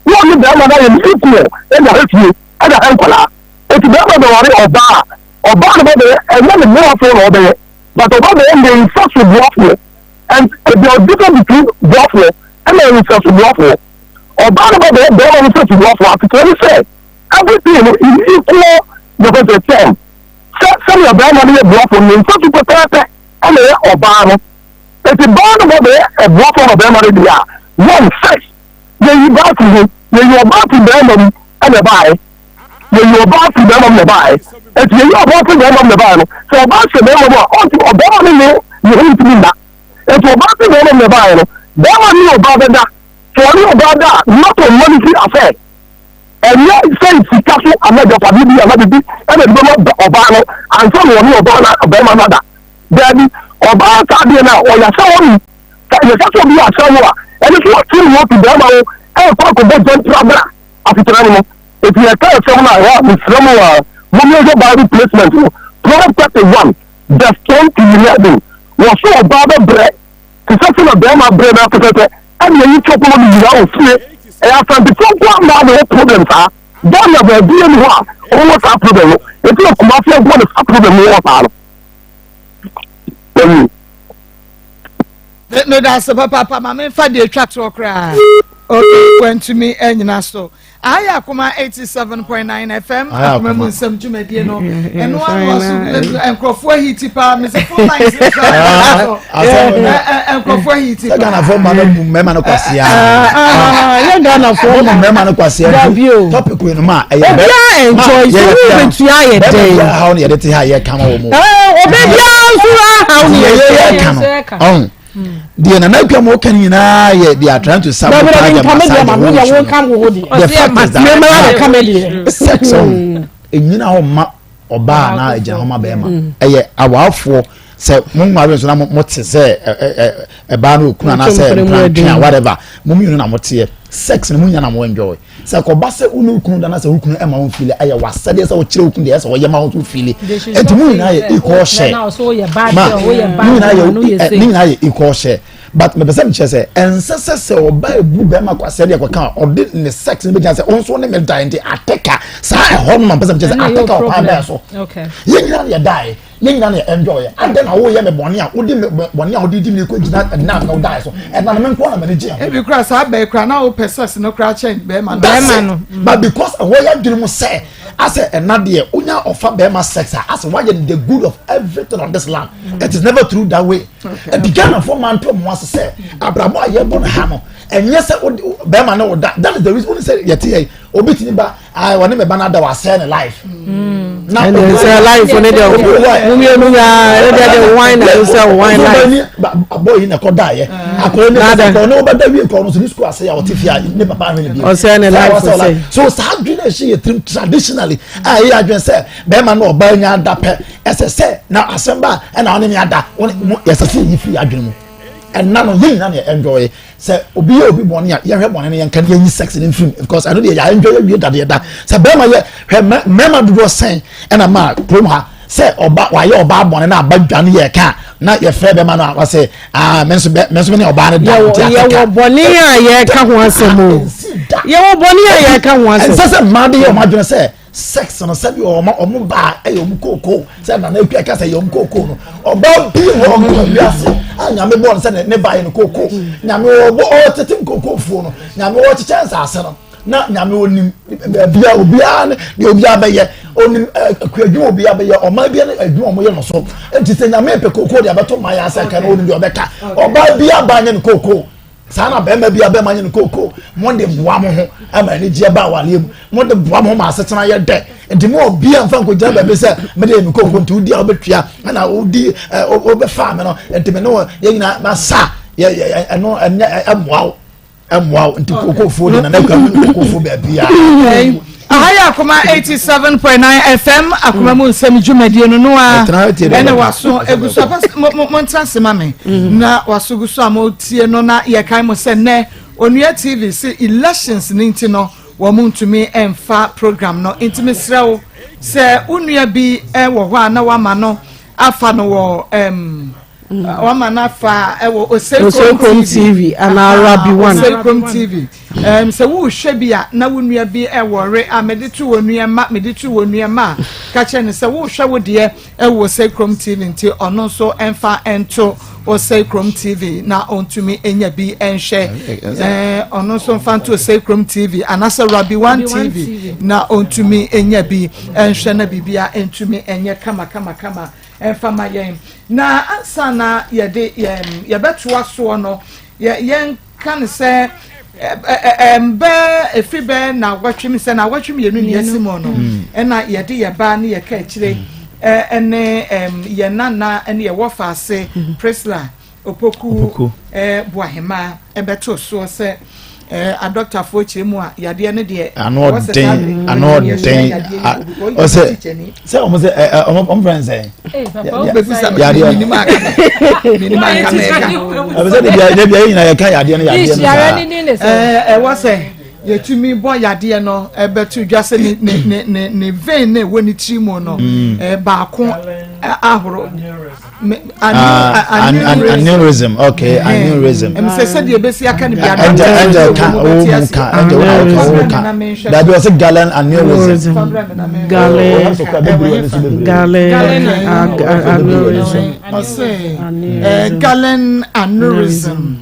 wọ́n ní bẹ́ẹ̀ máa yẹ ní ikú ẹ̀ ẹ̀dá ẹ̀fìyẹ ẹ̀dá ẹ̀ńkọ̀lá ètò bẹ́ẹ̀ máa bẹ̀rẹ̀ wọ́n ọba ni bẹ́ẹ̀ bẹ̀rẹ̀ ẹ̀yẹ́ ni mìíràn fún ọ̀bẹ yẹ but ọba bẹ̀rẹ̀ ní ìfọ̀sù bùọ́fù and the difference between bùọ́fù and the ìfọ̀sù bùọ́fù ọba ni bẹ́ẹ̀ bẹ̀rẹ̀ ní ìfọ̀sù bùọ́fù àti kò ní sẹ́ everything is equal because the term sẹ́ni ọba máa yẹ bùọ́fù ní ìfọ̀sù pẹ̀tẹ́pẹ́ ẹ̀nà yẹ ọba no ètò bẹ́ẹ̀ ni bẹ́ẹ̀ bùọ́fù ọba máa yẹ bìyà one sex yẹyi baatu yi yẹyi ọbaatu bẹẹma mu ẹna baayi yẹyi ọbaatu bẹẹma mu na baayi etu yẹyi ọbaatu bẹẹma mu na baayi no sọ ọbaatu bẹẹma mu a ọtí ọbẹẹma ni ni yẹyi ntumi nda etu ọbaatu bẹẹma mu na baayi no bẹẹma ni ọbaa bẹ da sọ ọni ọbaa da nọtọ mọlisi afẹ ẹnyẹ sẹyìn sika so anadọpa bibi anadibi ẹna ẹdi bẹẹma ọbaa no ansa na ọni ọbaa na bẹẹma na da bẹẹbi ọbaa tadeɛ na ɔyasa wɔn yɛsɛ sɛ obi asa wɔ a ẹni tí wọ́n ti ń wọ́n ti bẹ́ẹ̀ máa wọ́n ẹ̀ fọ́ àkọ́bọ̀ jẹ́ ntirabra àfitìrẹ́ ni mo ètò yẹn ká ẹ̀fẹ́ wọn àwọn àmìsírẹ́ mu wà wọ́n mú ẹjọ́ bible placement o Proverbs chapter 1 verse 10 to 11 wọ́n sọ ọba bẹ brẹ ti sẹ́ fún ọbẹ̀ máa brẹ náà pẹ́pẹ́pẹ́ ẹni èyí tí ọkọ̀ wọn yìí wọ́n fie ẹ̀yà àfẹ̀ǹtìfọ́ kó àmà àwọn ẹ̀ problem sáà bẹ́ẹ̀ ni ọbẹ̀ ẹ̀dí ẹni hɔ a wọ́n sáà problem no ètò ọkùnrin afẹ́ gbọ́n ní sáà problem wọ́n sáà no. No, that's a papa. Mamma, if I did track to cry. Okay, went to me and Nasto. I Akoma 87.9 FM. I remember some Jumediano. And one was and Crawford Hitipa, Mr. Full Lines. And Crawford Hitipa. Gana for Madam Memano Quasia. Gana for Memano Quasia. Topic with Ma. Enjoy how near the higher come home. Oh, deɛ na na mo kan nyinaa yɛ they are trying to sabotage the fact is that sex enyina ho ma ɔbaa na agya ho ma bɛɛma ɛyɛ awaafo say mum marry so na mo te say e ba no okunu na say whatever mum you na mo te sex no munya na mo enjoy say ko ba say unu okunu da na say okunu e ma won feel aya wasade say wo kire okunu de say wo ye ma won feel enti mu na ye equal share na so ye bad wo ye bad ni na ye equal share but me person che say ensese say oba ebu be ma kwase de kwaka odi ne sex ne be say onso ne me die ndi ateka sa e ho no person che say ateka o pa be so okay ye nyina ye die ye nyina ye enjoy and then wo ye me bone a odi me bone a odi di me ko gina na na die so e na me nko na me je e bi kra sa be kra na o person no kra change be ma no but because wo ya dwere mu say as another unya offer be ma sex as why the good of everything on this land it is never true that way and began for man to mo say abramo aye bon ha no enye say be ma no that is the reason only say yeti obitini ba I want me ba na da wa say in life na say life for the wine and say wine life boy na ko die akoro no ba da wi ko no so school say ya otifia ne papa hwe bi o say in life say so sa adwene she traditionally I adwene say be ma no oba nya da pe say na asemba na oni mi ada yes say yi fi adwene mu and none of you none enjoy say obi born ya ye hwe born ne kan ye sex in film because I know they enjoy you that say be ma ye mema do say and ma prom ha say oba wa ye oba born na abadwane ye ka na ye frɛ be ma no wa say menso ne oba ne da ye wo boni a ye ka ho asemo ye wo boni a ye ka ho asemo say ma de ye ma dwene say sex no sabi o ba e o mu koko say na ekwa ka say yo mu koko no oba bi wo mu wiase anya me born say ne ba ye no koko nyame o tetim koko fu no nyame o che chance ase no na nyame onim bia obia ne obia be ye onim akwadwu obia be ye o ma bia ne adwu o mo ye no so enti say nyame pe koko de abeto ma ya ase ka no onim de obeka oba bia ba nye no koko sana be ma bia be ma nye no koko mo de boa mo ho ama ni je ba wale mu mo de boa mo ma asetena ye de enti mo bia mfa ko jaba be say me de mi koko nti udi obetua na udi obefa me no enti me no ye nyina ma sa ye no amwao nti koko fo de na na koko fo be bia ahaya Akoma 87.9 FM Akoma mu Nsem dwumadie no a ene waso eguso montrance mame na waso guso amotie no na ye kan mo se ne onua TV se elections ninti no wo muntumi emfa program no intimi srew se onua bi wo ho ana wa ma no afa no wo wama na fa ewo Osekom TV ana Arabi one Osekom TV se wo hwe bia na wonua bi ewore amedetu wonua ma medetu wonua ma ka che ne se wo hwe wo de ewo Osekom TV nti ono so emfa ento Osekom TV na ontumi enya bi enhwe ono so mfa ento Osekom TV anasa Arabi one TV na ontumi enya bi enhwe na bibia entumi enye kama enfama yen na ansana yede yebetua so no yen kan se be efibe na watwim se na watwim yenu ne yasimo no na yede yeba na yeka akire ene yenana ene ye wofase Presla opoku boahema ebeto so se a doctor for chemu a yade ne de ano den o se o mo se o friends eh papa be fusa minima o se de bia yin na ye kan yade ne wo se yetumi bo yade no ebetu dwase ne vein ne woni trimo no ba ko ahoro aneurysm okay aneurysm say the besi aka ne bia angel that was a gallon aneurysm gallon aneurysm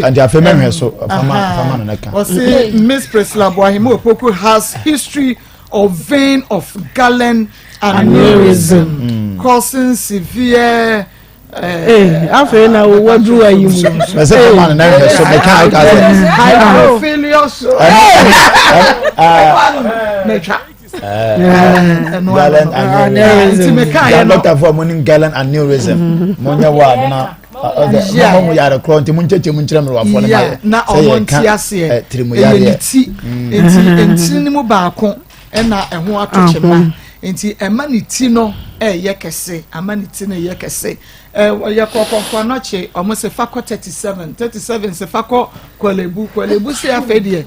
and their family so fama na ka Miss Presla Boahima Opoku has history of vein of gallon aneurysm causing severe afa na wo dru ayi mu me say man na so me ka failure so nature gallon aneurysm doctor for morning gallon aneurysm monya wa na mo ya re kro nti muncheche munchira me wafo na omonti ase enti ni mu baako na eho atochema nti ɛma ne ti no ɛyɛ kɛse ama ne ti no yɛ kɛse ɔyɛ kɔkɔkɔ nɔkye ɔmo se fakɔ 37 se fakɔ kwalebu se afɛ deɛ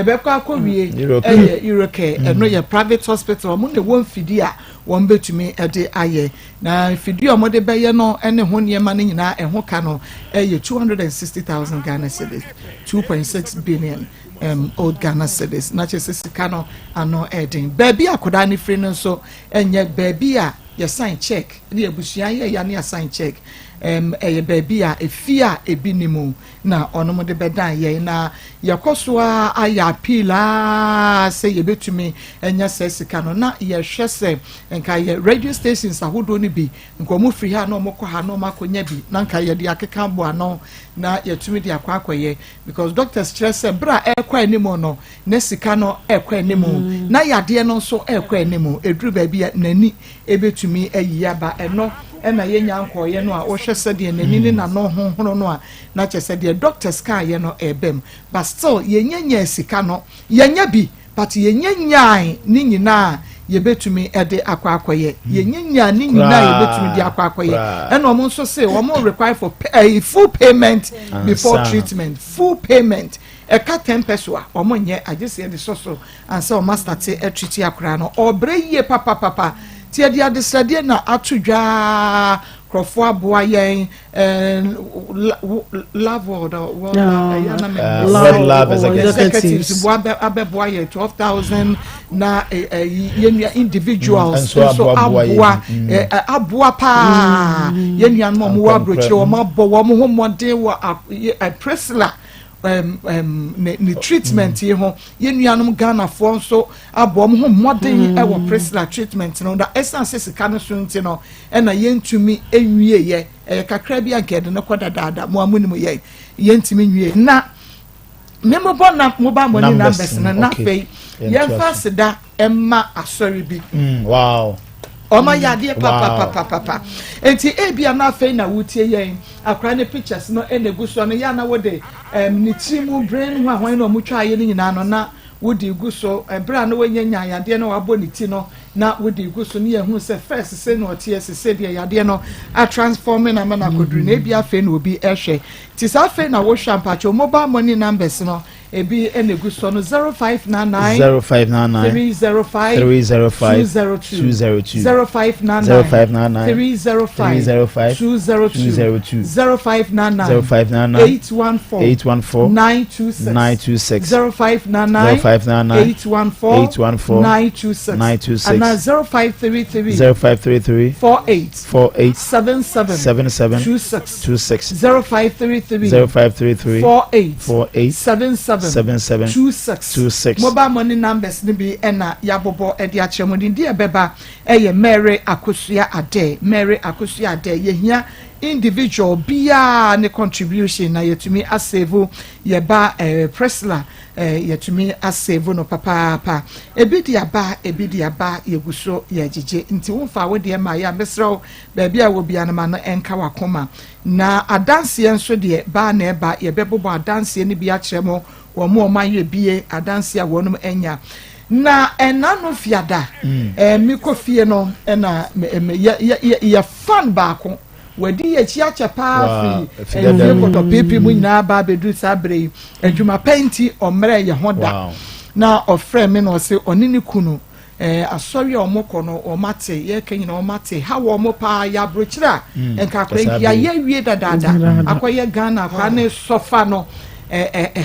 bɛkɔ akɔ wie ɛyɛ Eurocare ɛno yɛ private hospital ɔmo ne wɔn fidi a wɔn bɛtumi ɛde ayɛ na fidi ɔmo de bɛyɛ no ɛne ho nneɛma no nyinaa ɛho ka no ɛyɛ 260,000 Ghana cedis 2.6 billion old Ghana cedis na kyerɛ sɛ sika no ano ɛden baabi akɔdaa ne firi no nso ɛnyɛ baabi a yɛ sign check ne abusua yɛ ya ne yɛ sign check ɛyɛ baabi a efi a ebi ne mu na ɔnom de bɛdan yɛn na yɛkɔ so a ayɛ appeal sɛ yɛbɛtumi ɛnyɛ sɛ sika no na yɛhwɛ sɛ nka yɛ radio stations ahodoɔ no bi nkɔmɔ firi ha na ɔmo kɔ ha na ɔmo akɔnya bi na nka yɛde akeka bo ano na yɛtumi de akɔ akɔyɛ because doctors kyerɛ sɛ bra ɛkɔ anim no na sika no ɛkɔ anim na yadeɛ no nso ɛkɔ anim eduru baabi a n'ani ebɛtumi ayi aba ɛno ɛna yɛnya nkɔyɛ no a wɔhwɛ sɛdeɛ n'ani ne n'ano honhono no a na kyerɛ sɛdeɛ doctors ka yɛ no ɛbɛm but still yɛnya sika no yɛnya bi but yɛnya nyaa ne nyinaa yɛbɛtumi ɛde akɔ akɔyɛ yɛnya nyaa ne nyinaa yɛbɛtumi de akɔ akɔyɛ ɛna ɔmo nso say ɔmo require for full payment before treatment full payment ɛka 10 peso a ɔmo nyɛ agye sɛ yɛde soso ansa ɔmo start treat akora no ɔbrɛ yie papa tie de adesradeɛ na ato dwa krɔfo aboa yɛn love executives abɛboa yɛ 12,000 na yɛnua individuals so aboa paa yɛnua no ɔmo wɔ aburokyerɛ ɔmo abɔ wɔn ho mmɔden wɔ Priscilla ne treatment yi ho yenuanom Ghanafoɔ nso abɔ mo ho modern ɛwɔ Priscilla treatment no da essence sika no so nti no ɛna yɛntumi enwie yɛ kakra bi ankɛde no kɔ dadaada mo amunim yɛ yɛntumi nwie na memobɔ na mobile money numbers na afei yɛmfa seda ɛma asɔre bi wow Oma yade papa enti ebia na afei na wutie yen akra ne pictures no enegu so no ya na wode ni timu brain ho ahwan na omutwa aye ni nyina no na wode gu so bra na wanyanya yade no wabɔ ni ti no na wode gu so ne yehu se first se no tie se de yade no a transform na mana kodru na ebia afei na obi ehwe ti sa afei na wo hwampacho mobile money numbers no ebi enegu so no 0599 305 202 0599 305 202 0599 814 926 0599 814 926 and 0533 48 77 26 0533 48 77 26 mobile money numbers ni bi ena yabobo edi akyeremo ndi ebeba eye Mary Akosua Ade yehia individual bia ne contribution na yetumi asave yeba Priscilla yetumi asave no papa ebidi aba yeguso yegige nti wonfa wo de ma ya mesrew ba bia wo bia na ma no enka wakoma na adanse enso de ba na eba yebebobo adanse ne bi akyeremo wo mo maye bie adanse a wonum enya na enano fiada mikofie no na ya fan baako wadi ya chiacha pa fi enyekoto pepe mu nyina ba bedu sabre adwuma penti omre ye hoda na ofre me no se onini kunu asori omoko no omate ye kanyina omate ha wo mo pa ya brochira enka kra ya ye wie dadada akoye Ghana akwa ne sofa no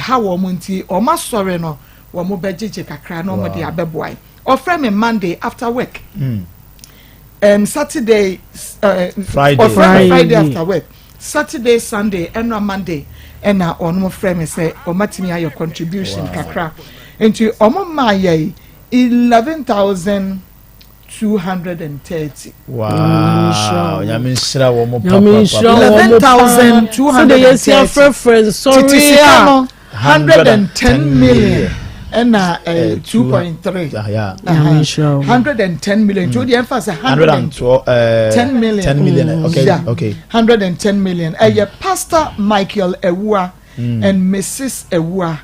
ha wo mo nti omasore no wo mo bejeje kakra no mo de abeboai ofre me Monday after work Saturday Friday after work Saturday Sunday and Monday and on my friend say o matimi ayo contribution kakra into omo maye 11,230 wow yamin shira wo mo papa 11,230 sorry 110 million and 2.3 110 million to the emphasis 110 million okay 110 million Pastor Michael Ewua and Mrs. Ewua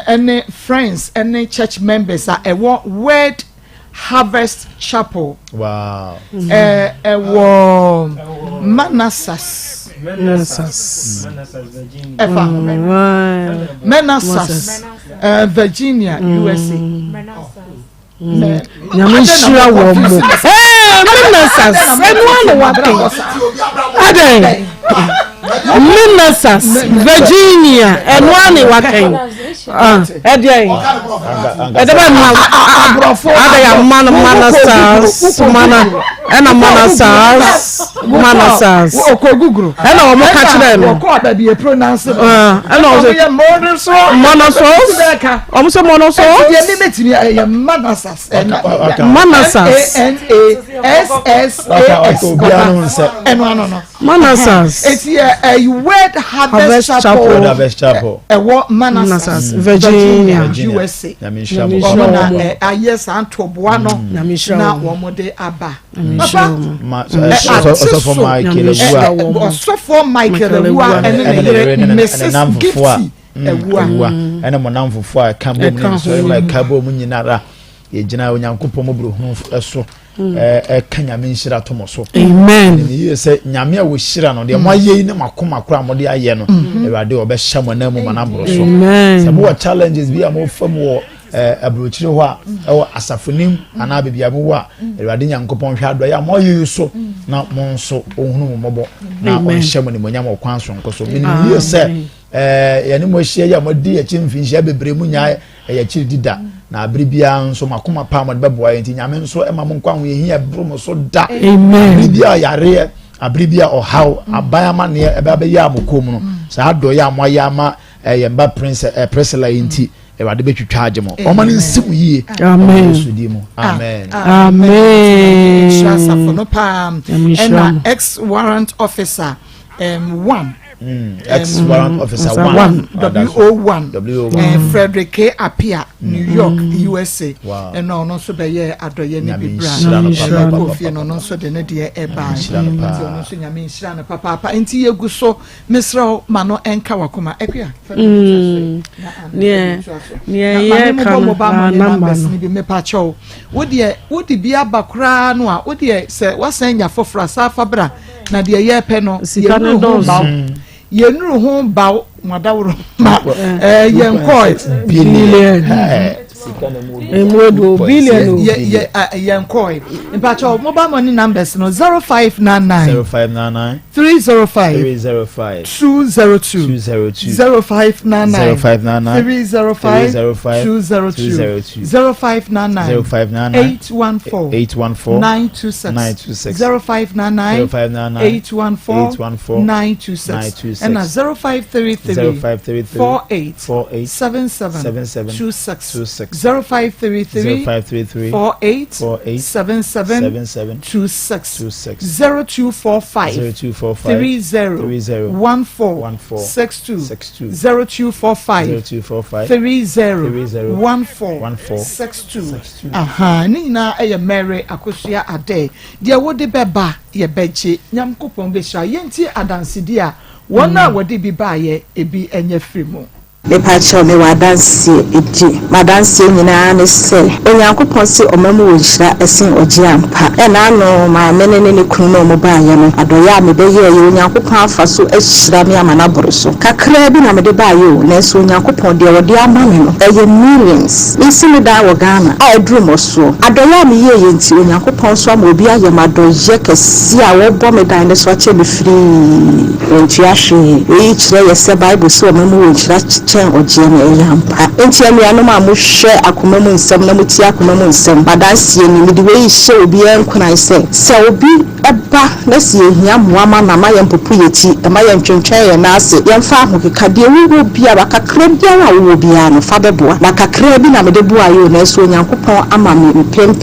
and friends and church members are a word Harvest Chapel. Wow. Manassas, Virginia, USA. Nyamishira wo mo. Manassas. Anyone what? Ade. Manassas, Virginia, and one working. Eddie, Manassas, Okogugru, and I'm catching them. Be a pronounce and also Monosos, almost a monosos, Manassas, Manassas, Manassas. It's here a word Harvest Chapel. A what Manassas, Virginia, USA. Yes, and Tobuano, now one more day Abba. So for Michael, and Mrs. Gifty. And I'm on for a cabo, so like cabo muninara. Yejina onyankopon mo bro hu eso kanya menhira tomoso amen you say nyame wo hira no de mo ayi ne makoma kura mo de aye no ewade obehya mo na mu manabro so amen some challenges bi am fam wo abrochire ho a ewo asafonim ana bibia mo wo a ewade nyankopon hwa do ya mo ayi so na mo nso ohunu mo mobo na onhya mo ne mo nyam okwan so nkoso meaning you say yani mo hia ya mo di echi mfinhia bebre mu nya ya chiri dida na abribia nso makoma pa mo de beboa enti nyame nso ema mo nkwa ho yehia bro mo so da amen abribia yare abribia ohaw abayama ne ebe be ya amokom no sa ado ya mo ya ma yemba prince Priscilla enti e wade betwitwa age mo o ma ne nsim yie amen amen amen shasa no pam and ex warrant officer 1 ex warrant officer 1 WO1 Frederick K. Apia, New York, USA. And no so be ye adoye ni bibra kofi no so de ne de e ba no so nyame nhira na papa enti yegu so misra ma no enka wakoma ekua ne ye kan number ni bi me pa cho wo de bia bakra no a wo de se wasan nya fofra safa bra na de ye pe no yenuru ho baw madawro ma yenkoi billion Emodo billion yenkoi mpacho mobile money numbers no 0599 305 202 0599 305 0599 814 926 0599 814 926 and 0533 48 77 26 0533 48 77 26 0245 30 14 62 0245 30 14 62 aha ni na eye Mary Akosua Ade de wode beba ye beche nyamkopon be sha yenti adansidi a wona wode bi baaye ebi enya frimu me pacho me wadansi eji madansi nyina ne se onyankopon se omamu wo hira esen oji ampa e na no ma menene ne kunu no mo baaye no adoya me be ye onyankopon afa so ahira me amana boroso kakra bi na me de baaye o na so onyankopon de wode amane no eye millions isi me da wo Ghana a edru mo so adoya me ye nti onyankopon so am obi aye madoye kesi a wo bo me dan ne so ache me free onti ahwe e kire ye se bible so omamu wo hira ojiene yampa enti anuanom a mo hwe akoma mu nsem na muti akoma mu nsem badansie ni mede we hye obi enkunan se obi eba na se ehia moama na ma yempopu yeti ma yentwentwen ye na ase yemfa ahokeka de wo bia bakakra bia wo bia no fa beboa bakakra bi na mede bua yo na so onyankopon ama me pem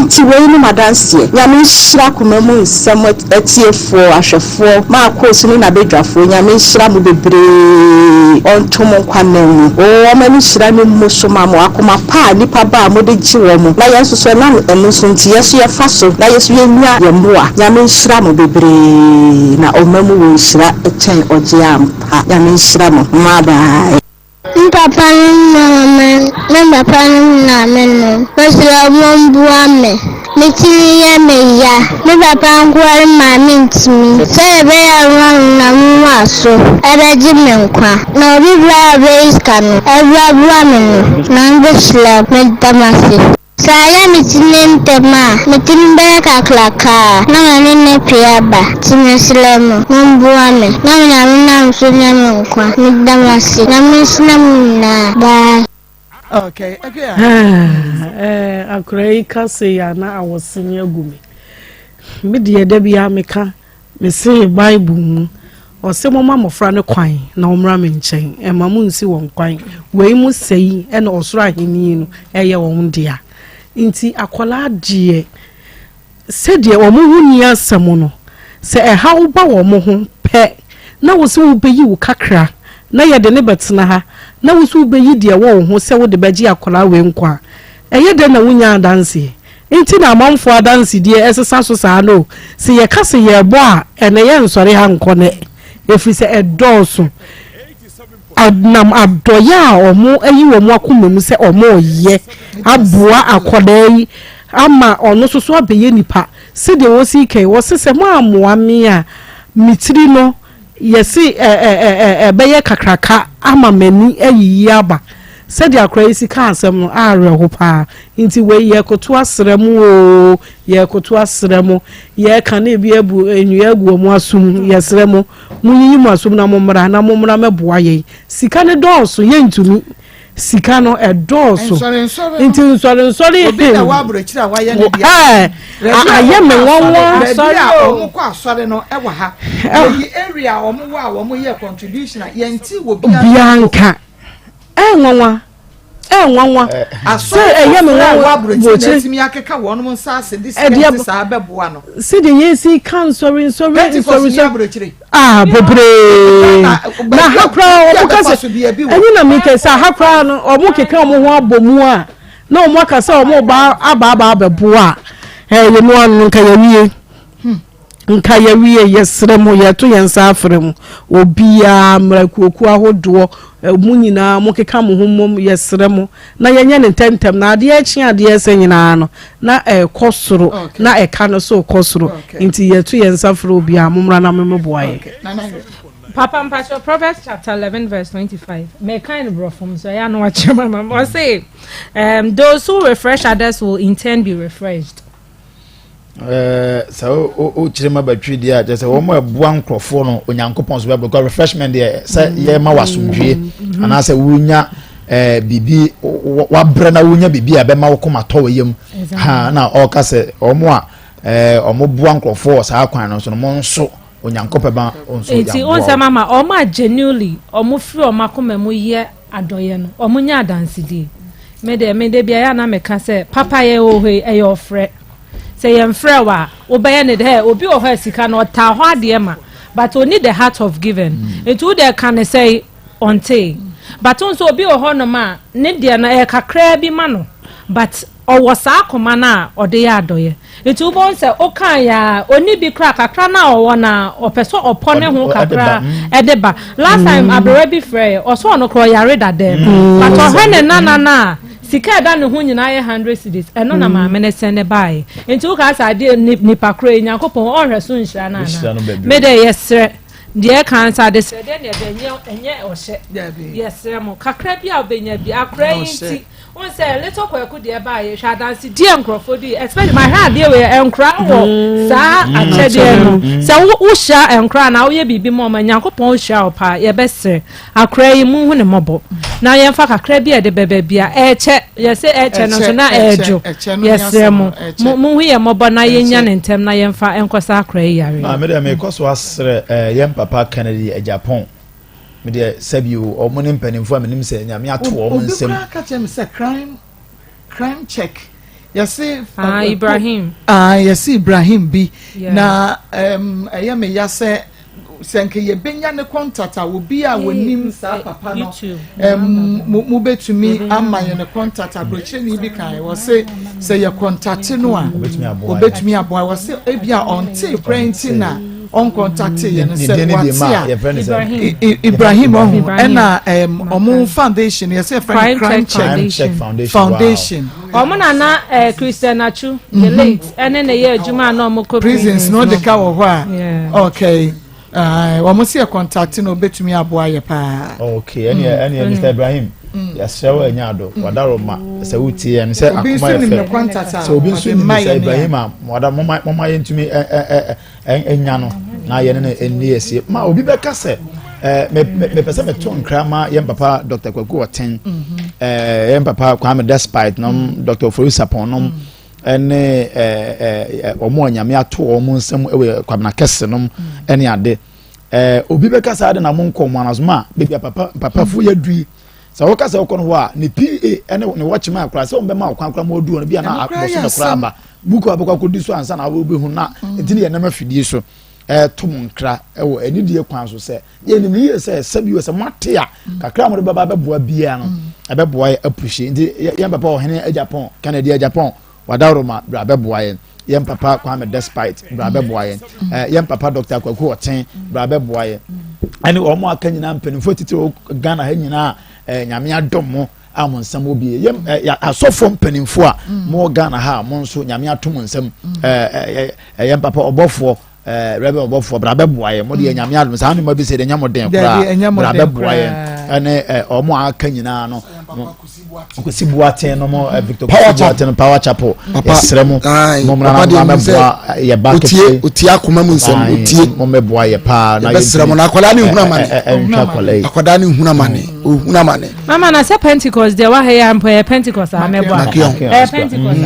ti we ni madansie nyame hira akoma mu nsem etiefo ahwefo ma akosu ni na bedwafo nyame hira mu bebre ontomo kwanem o mani hira ni musoma mo akoma pa nipa ba mo de gi wo mo na yeso so na enu so nti yeso ye fa so na yeso ye nya ye mboa nyame hira mo bebre na omamu wo hira echen oje ampa nyame hira mo ma ba Papa no papa no na me no. Wasira bua me. Me tiri ya me ya. Me papa nkwari ma me ntimi. Se be ya na mu aso. Ebe ji me nkwa. Na obi bra be iska no. Ebra bua me no. Na ngosla me damasi. Saya mitinin tema, mitin beka klaka. Na nene piaba, timeslemo, mumbuame. Na msunya mkwa, midamasi. Na misna bye. Okay, okay. Akurei kase ya na awosinya gumi. Midi edebi ya meka, mesi Bible mu. Ose mama mofra ne kwan na omra me nchen. Ema mu nsi won kwan. Wei mu sei e na osoro ahini no eye won dia. Inti akwala die se die omo huni asem no se ha wo ba wo mo ho pe na wo se wo beyi wo kakra na ye de ne betena ha na wo se wo beyi die wo ho se wo de beji akwala we nkwa eye de na wunya adanse inti na amanfo adanse die esesa so sa no se ye kase ye bo a ene ye nsore ha nkone efiri se edoso adnam adoya omo ayi wo mo akomam se omo ye abua akodai ama ono soso abeye nipa se de wo si kai wo se mo amoa me a mitiri no yesi beye kakraka ama mani ayi aba se de akra isi ka asem no are ho pa nti we ye koto asremu o ye koto asremu ye kan e bi ebu enu agu omo asum ye sremu munyi mu asum na momra meboa ye sika ne dɔɔso ye ntumi sika no dɔɔso nti nsɔre obi na wa abrochira wa ye ne bia aye me wonwo sorry o mo kwa asɔre no e wa ha yi area o mo ye contribution ye nti wo bianka nwanwa aso eye me wa abrochira timi akeka won mo nsa ase this sa beboa no se de yesi kan sorry abrochira bebre na hakra o bukase enyi na mi kesa hakra no o mo keka mo ho abomu a na o mo akasa o mo ba aba beboa ye no anu nka ya wiye yesremo yeto yensa afrem obia mrakuoku ahodo mu nyina mo keka mo hommom yesremo na yenye ne tentem na ade achi ade esenyina no na ekosoro na eka no so kosoro nti yeto yensa afre obia momra na memeboaye Papa Mpacho, Proverbs chapter 11 verse 25. May kind of bro from so I know what your mama say. Those who refresh others will in turn be refreshed. So o chirema batwi dia je se wo mo abua nkrofo no onyankopon so be because refreshment there say ye ma wasomdwe ana say wunya bibi wa bre na wunya bibi a be ma wo koma to yem ha na o ka se o mo a o mo bua nkrofo sa akwan no so no mo nso onyankopon ba onso ya enti on say mama o ma genuinely o mo free o makoma mu ye adoye no o mo nya adansidi me de bia ya na me ka say papa ye o he e your frɛ say yem frɛ wa obeye ne de obi o ha sika no ta ho ade ma but only the heart of giving it would they can say onte but onso obi o ho no ma ne de na e kakra bi ma no but owo sa akoma na ode ya adoye it wo bon say o kan ya oni bi kra kakra na owo na opeso opone ho kakra edeba last time abere bi frɛ o so no kro yare da dem but o he ne na sika da ne ho nyina ye 100 cedis eno na ma mene sene bae enti wo ka sa de nipa kro nyankopon o hweso nhira na na me de yesre de kan sa de sre de ne enye o hye yesre mo kakra bi a obenya bi akra enti on say little kwaku de bae hwa dance die nkrofo di especially my heart dey we enkra wo sa achede no se wo hya enkra na wo ye bibi mo ma nyankopon hya opa ye besre akra yi mu hu ne mobo na ye fa kakra bi e de bebe bia eche ye say eche no so na ejo yesre mo mu hu ye mobo na ye nya ne ntem na ye fa enkosa akra yi yare ma me de me koso asre ye papa Kennedy e Japan me de sabio o mo ne mpanimfo amenim se nyame ato o mo nsem obi ka chem se crime check yesi Ibrahim yesi Ibrahim bi na eye me yase senke ye benya ne contact a obi a wonim sa papa no mu betumi amaye ne contact abroche ni bi kan wo se ye contact no a obetumi aboa wo se ebia onte printing na on contact ye no say Ibrahim na omo foundation ye say crime check foundation omo na Christian Achu the late ene na ye adwuma na omo ko prisons no de ka wo ho a okay omo say contact no betumi aboa ye pa okay ene Mr Ibrahim yashawo enyado wadaroma se wuti en se akoma ye so obi nso Mr Ibrahim wada mama yentumi enya no na ye ne eni ese ma obi beka se me pese me ton krama yem papa Dr Kwaku Oten yem papa Kwame Despite nom Dr Forusapon nom ene omo anyame ato omo nsem ewe Kwabena Kese nom ene ade obi beka sa ade na mo nkom anazuma be papa fu yadui sa woka sa wokono ho a ne PA ene ne watch ma akra se o be ma akwa mo odu no bia na akboso na kra ba buku abekwa kodi so ansa na wo be hu na entini ye na mafidie so tom nkra ewo anidie kwan so se ye ni mi se sabi we se mate a kakra mo de baba beboa bia no abeboa ye appreciate ndi ye papa ohene Japan Canada Japan wadaroma bra beboa ye yem papa Kwame Despite bra beboa ye yem papa Dr Kwaku Oten bra beboa ye ani omo aka nyina mpanimfo titiro Ghana ha nyina nyame adom amon nsam obi yem asofo mpanimfo a mo Ghana ha mo nso nyame atom nsam yem papa obofo rebe obofo bra beboa ye mo de nyame adom sa no ma bi se de nyamo den kra bra beboa ye ane omo aka nyina no kusibuate no mo Victor Power Chapel yesremo mo mra na meboa ye bakete otie akoma mu nsem otie mo meboa ye pa na yesremo na akwala ni hunamane akwada ni hunamane mama na se Pentecost de wa he ya mpo ye Pentecost a meboa Pentecost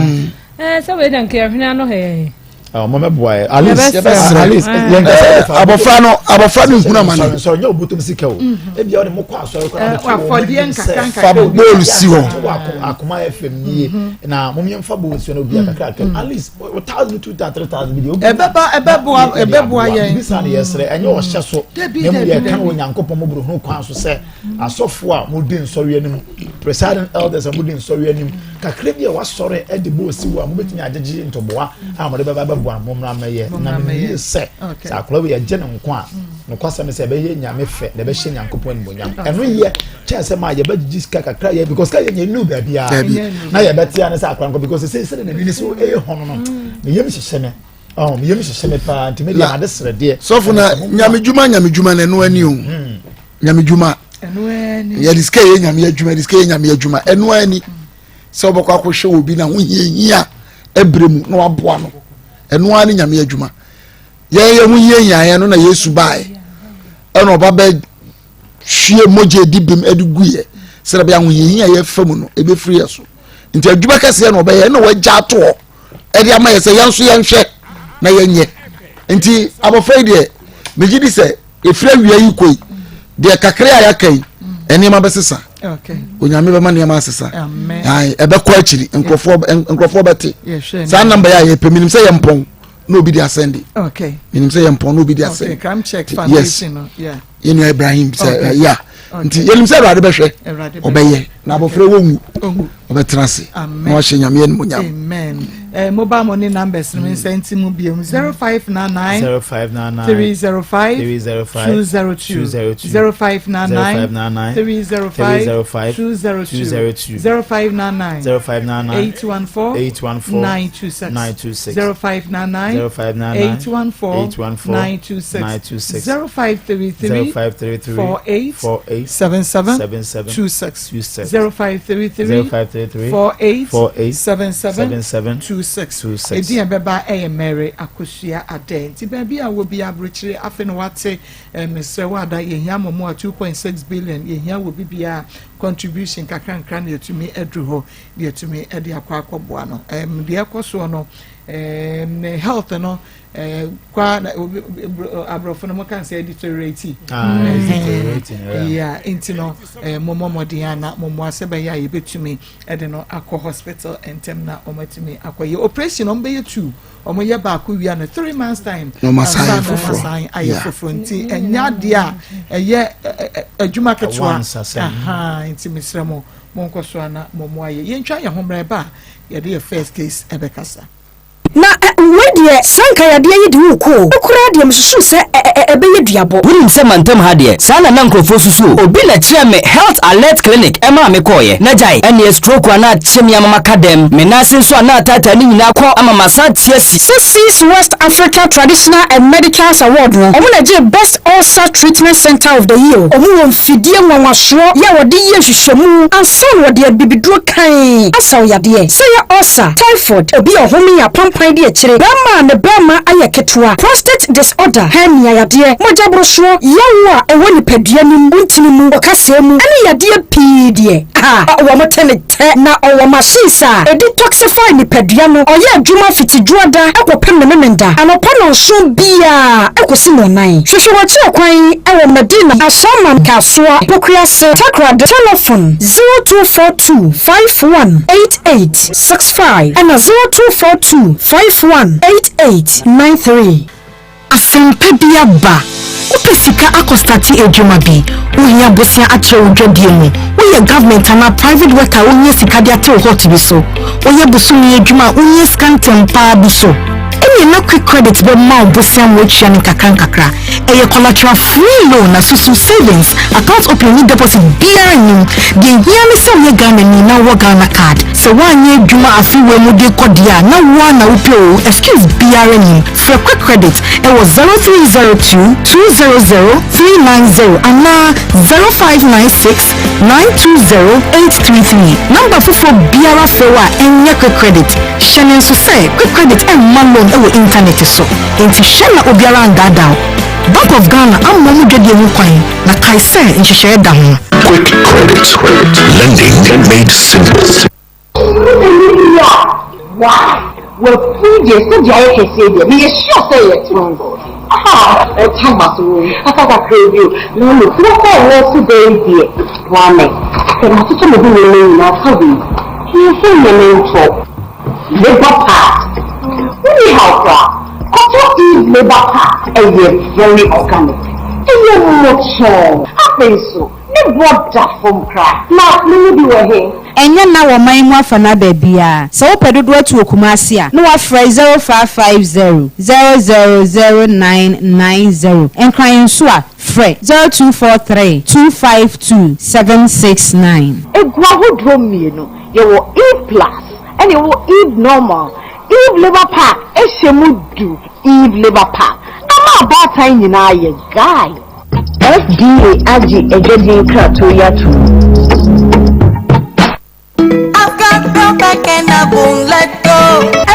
se we dan ke ahwena no he mo meboa Alice abofra no hunamane so nya obutum sika o e bia o de mo kwa asori kwa afodie nkakanka fa bol si ho akoma FM ni na mo mfa bo so na obi akaka Alice 1000 2000 3000 video ebeboa ye bisa na yesre enye o hye so nemu ye kan wo nyankopon mo buru ho kwa so se asofo a mo din sori anim presiding elders mo din sori anim kakra bia wa sori e de bo si wo a mo betumi agege ntoboa a mo de baba mo mra maye na me se sa akolo we je ne nko a no kwasa me se be ye nyame fe de be hye nyankopon mbonyam eno ye che se ma ye ba gigi ska kakra ye because ka ye nyenu ba bia na ye betia ne sa akwanko because se na bi so e hono no me yem hye me me yem hye me pa ntime de ade srede so funa nyame djuma na no ani o nyame djuma eno ani ye diske ye nyame adjuma eno ani se obokwa akohwe obi na ho hia ebremu na waboa no eno ani nyame adwuma ye hu ye no na Yesu bae eno oba be hwie moje dibim eduguye sere bia hu ye famu no ebe free yeso nti adwuma kase no oba ye na wagya to edi ama ye se yanso ye nhwe na ye nye nti abofai de megidi se efra wia yi koi de kakra ya kai eni ma besesa okay onyame be ma ne ma asesa ai ebe ko akiri nkrofo beti sa number ya ye peminim se ye mpon no obi di ascend okay minim se ye mpon no obi di ascend okay come check foundation yeah yenu Ibrahim say yeah nti yenim se rade behwe obeye na abofre wongu obetrase na wa hye nyame enmu nyam amen mobile money numbers no senti mu biem 0599 305 202 0599 305 202 0599 814 926 0599 814 926 0533 48 77 26 0533 48 77 26 edi ebeba Mary akosua aden ti ba bia wo bia brochire afi no wate Mr. Wada yehia momo 2.6 billion yehia wo bibia contribution kakranka na yetumi edru ho de yetumi edi akwa akoboa no de akoso no health no kwa abrofo no mo kan say deteriorate yeah intino momo modiana momo asebe ya yebetumi ede no akọ hospital entem na omatumi akoye operation on be 2 omo ye ba ko wia no 3 months time no masan ayefofo nti enya de a eye adwuma ketwa intimi sremo monkoso ana momo aye yentwa ye hombre ba ye de first case ebekasa na wede sanka ya de yi de ko okura de msusu se ebe ye duabo wonim se mantem ha de sana na nkrofo susu obi na kire me health alert clinic ema me koye na jai ene stroke ana chemi amama kadem me na se so ana tata ni nyina ko amama satie si Six West Africa Traditional and Medical Award no omo na je best ulcer treatment center of the year omo won fidie nwanwaso ya wode ye hwehwemu ansan wode bibiduro kan asaw yade se ya ulcer typhoid obi ohome ya pampan de akire bama ne bama aye ketwa prostate disorder hernia yade mojabrosho yawo a ewo nipadua ni ntini mu okase mu ane yade pidie wo motene te na owo machine edi toxify nipadua no oye adwuma fitijuada akopem ne memenda anopa no so bia ekosi no nan hwehwe wachi akwan ewo Medina asoma kasoa bokua se takrad telephone 0242518865 and 0242518893 asempedia ba opesika akostati ejuma bi ohia bosia atre odwadie mu oye government na private worker onye sika dia te hot bi so oye busumi ejuma onye scantem pa bi so eni na quick credit be ma bosia mo chia ni kakra eye collateral free loan na susu savings account opening deposit bia ni de hia ni se oye Ghana ni na wo Ghana card so wanye ejuma afi we mu de kodia na wo na upio excuse bia ni for quick credit it was 0302 200-390 and 0596-920-833. Number for Biara Fewa and Yaka Credit. Shannon so say quick credit and man loan over internet so. Into Shana Obiara and Dada. Bank of Ghana and Momu Gedi Wukwain. Na Kaise in Share Down. Quick credit. Lending made simple. Why? Well, previous to the IHC, we are sure say it's wrong. It's how much room. I thought I could you. No, look, what I was today, dear. One night. Can I tell you who you know? How do you? Can you say your name for Labour Park? We have what is Labour Park? And you're very organic. And you're not sure. I think so. They brought that from crack. Now, let me do a here. Enya na wo man mu afana babia so wo pedodo atu okumasi a no wa frɛ 0550000990 enkran so a frɛ 0243252769 egwa hodro mienu ye wo E+ and ye wo E normal E Labour Park ehemu du E Labour Park ama about time nyina ye guy FDA agi ejedi krato yatu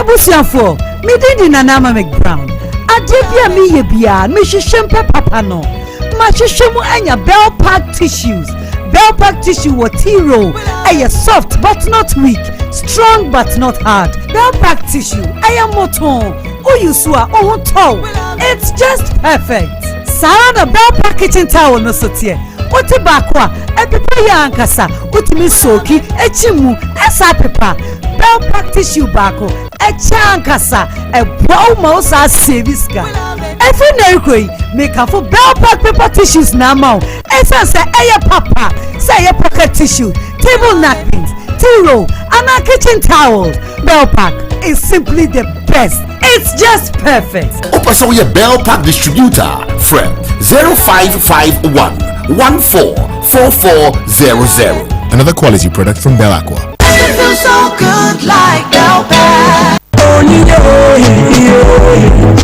Ebusiafo, me didi na nama McBrown. Adebia mi ye bia, me hwehwem papa no. Ma hwehwem anya Bell Pack tissues. Bell Pack tissue wo T-roll. Eye soft but not weak, strong but not hard. Bell Pack tissue, eye moton. Oyusua ohunto. It's just perfect. Sara the Bell Pack kitchen towel no sotie. Oti bakwa, epepa ya ankasa, utimi soki, echimu, esa pepa. Bell Pack tissue bako, echa ankasa, ebwa mausa serviska. Every nerikoi, make up for Bell Pack paper tissues na mau. Esa se eye papa, se eye pocket tissue, table napkins, tea-roll, and our kitchen towels. Bell Pack is simply the best. It's just perfect. Opaso ye Bell Pack distributor, friend 0551-144400. Another quality product from Bell Aqua. It feels so good like Bell Pack.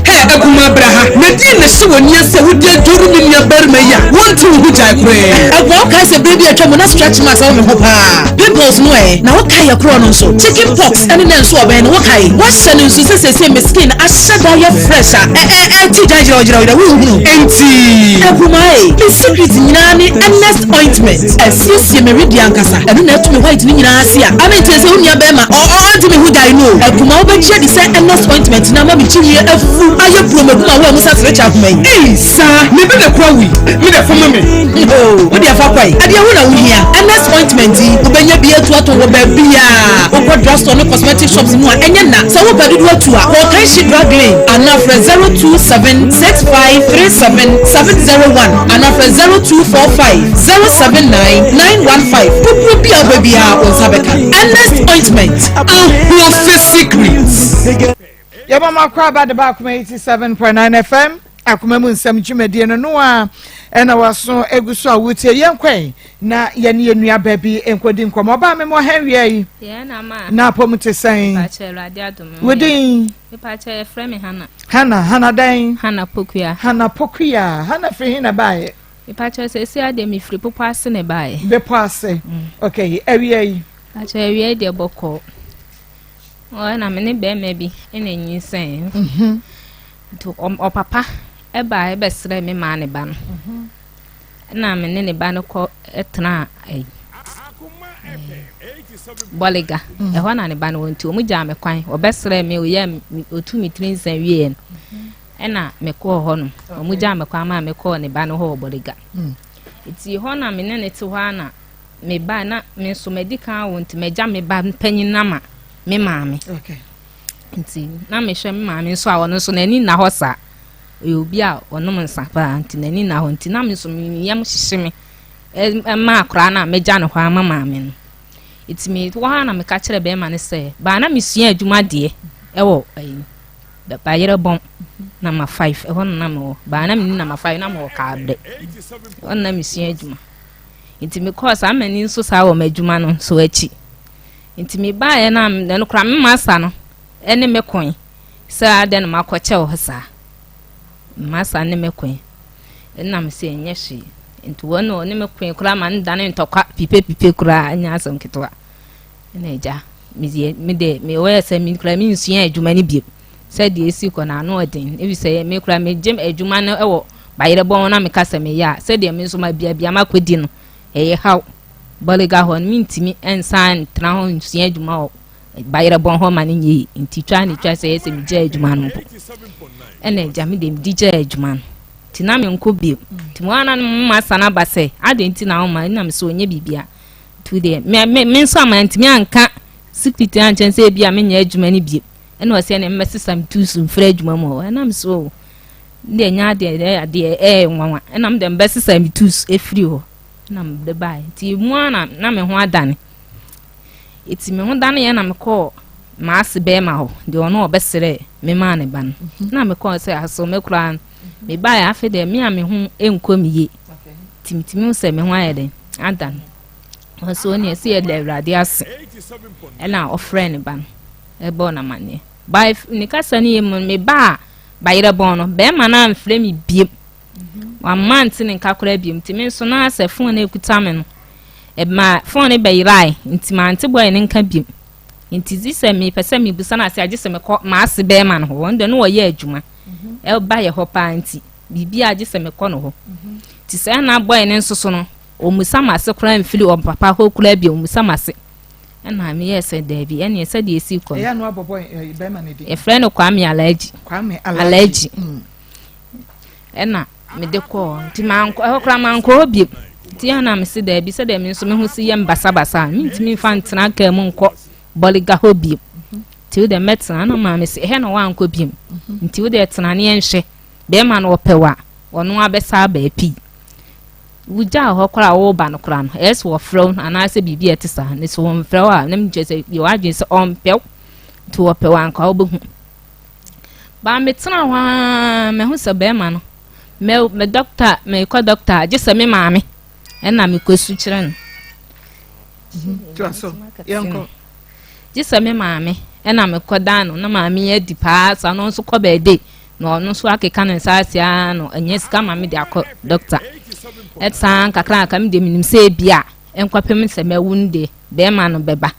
Hey, Akoma braha. Nadine na so woni ase wodi aduru ni nia barma ya. Wontu hu jai kwe. Agwo ka se baby atwa mo na stretch marks awo me ho pa. Pimples no na wo kai akro no so. Chicken pox ene na nso oben wo kai. Wo hye no nso sese me skin ashada ya fresh ti jajira wo hu. Enti Akoma the secret nyina ni Ernest ointment. Asiesie me redi ankasa. Eno na etu me white ni nyina ase a. Ame tese hu nia barma. Ti me hu jai no. Akoma wo be che di se Ernest ointment na ma bi chiwie afu aye promeguma wo musa stretch akuma yi sa me be the kwawi me the fama me wo dia fa kwai ade wo na wo hia Ernest ointment wo benya bi atu ato wo ba bia wo go drugstore no cosmetic shops mu a enye na so wo ba dudu atu a wo kan shi drug lane ana fra 0276537701 ana fra 0245079915 pupu bia ba bia on sabeka Ernest ointment who face secrets. Ya mama kwa ba de ba kuma 87.9 FM akuma mu nsem dwumadie no no a ena waso eguso a wutie yenkwen na ye ne nua ba bi enkodi nkomo ba me mo hanwie yi ye na ma na pom te san pa che rade adom wedin pa che frɛ me hana dan hana pokuya hana firi hina bae pa che se si ade mi firi popo ase ne bae be po ase okay awie yi pa che awie de boko o na me ne be me bi ena nyisan to o papa eba ebe sere me ma ne ba no na me ne ba no ko etna ai boliga ho na ne ba no wonti o mu ja me kwan obesere me o ya otu mi trinsan wie ena me ko ho no o mu ja me kwan ma me ko ne ba no ho boliga iti ho na me ne te ho na me ba na me so medical wonti me ja me ba panyin na ma me maame okay nti na me hwe me maame so a wono so na ni na ho sa obi a onom nsa pa nti na ni na ho nti na me so me yam hyehye me ma akra na me ja no ho ama maame no iti me wo ha na me ka kire be ma ne se ba na me sua adwuma de ewo da ba yere bon na ma 5 ho na me wo ba na me ni na ma 5 na me wo ka abre on na me sua adwuma nti me course amani nso sa wo ma adwuma no so achi nti me ba ye na me no kra me masa no ene me kon sa de no makoche wo sa masa ne me kon na me se enye hwe nti wono ne me kon kra ma ndane ntokwa pipe kra anya asem kitwa ene eja me de me we se me kra me nsua adwuma ne biem se de esi ko na no odin e bi se me kra me gem adwuma no ewo bayire bon na me kasa me ya se de me nso ma bia makodi no eye haw boliga hon mintimi ensan tra ho nsua adwuma o bayire bon ho ma ne nyi nti twa ne twa se ese me gya adwuma no ene eja me de me gya adwuma no ti na me nko biem ti mo ana ma sana ba se ade nti na ho ma na me so onye bibia tu de me nso ama ntimi anka secret anchen se bia me nya adwuma ne biem ene o se ne mmesisa mtusu mfra adwuma mo na me so de nya de nwanwa ena me de mbesisa mtusu efri ho na me de bai ti mo ana na me ho adane iti me ho dane ye na me ko ma ase be ma ho de ono obesere me ma ne ban na me ko se aso me kura me bai afi de me a me ho enkomiye timitimi se me ho ayede adan so ne se ye le rade ase ena ofre ne ban ebo na mane bai ni kasa ni me ba bayire bon no be ma na mfre mi biem wa mant ni kakura biem timi so na ase fon na ekuta me no e ma fon ne bayirai nti mante boy ne nka biem nti zise me pese me busa na ase agise me ko ma ase be ma no ho ndo no wo ye adwuma e ba ye ho pa nti bibi agise me ko no ho ti se na boy ne nsoso no o musa mase kura mfili o papa ho kura biem musa mase na me yese David ene yese de esi ko ya no abobo be ma ne di e frɛ no kwame alaji ena me de ko ti manko e kra manko obi ti ana me se David se de me nso me hu si ye mbasa mi ntimi fa ntena ka mu nko boliga hobi ti de metna na ma me se he no wanko biem nti wo de tena ne enhwe be ma no opewa ono abesa ba pi wuja ho kra wo ba no kra no es wo fro ana se bibia etisa ne so wo fro a nem jese yo adwen se on pew to wo pew an ka obehu ba metna wa me hu se be ma no me doctor me ko doctor jese me maame ena me ko su kire no so yanko jese me maame ena me ko dan no na maame ya di pa sa no so ko be de no no so akeka no sasia no enye sika maame de akọ doctor etsan kakra ka me de minim se bia enkwapem se mawunde be ma no beba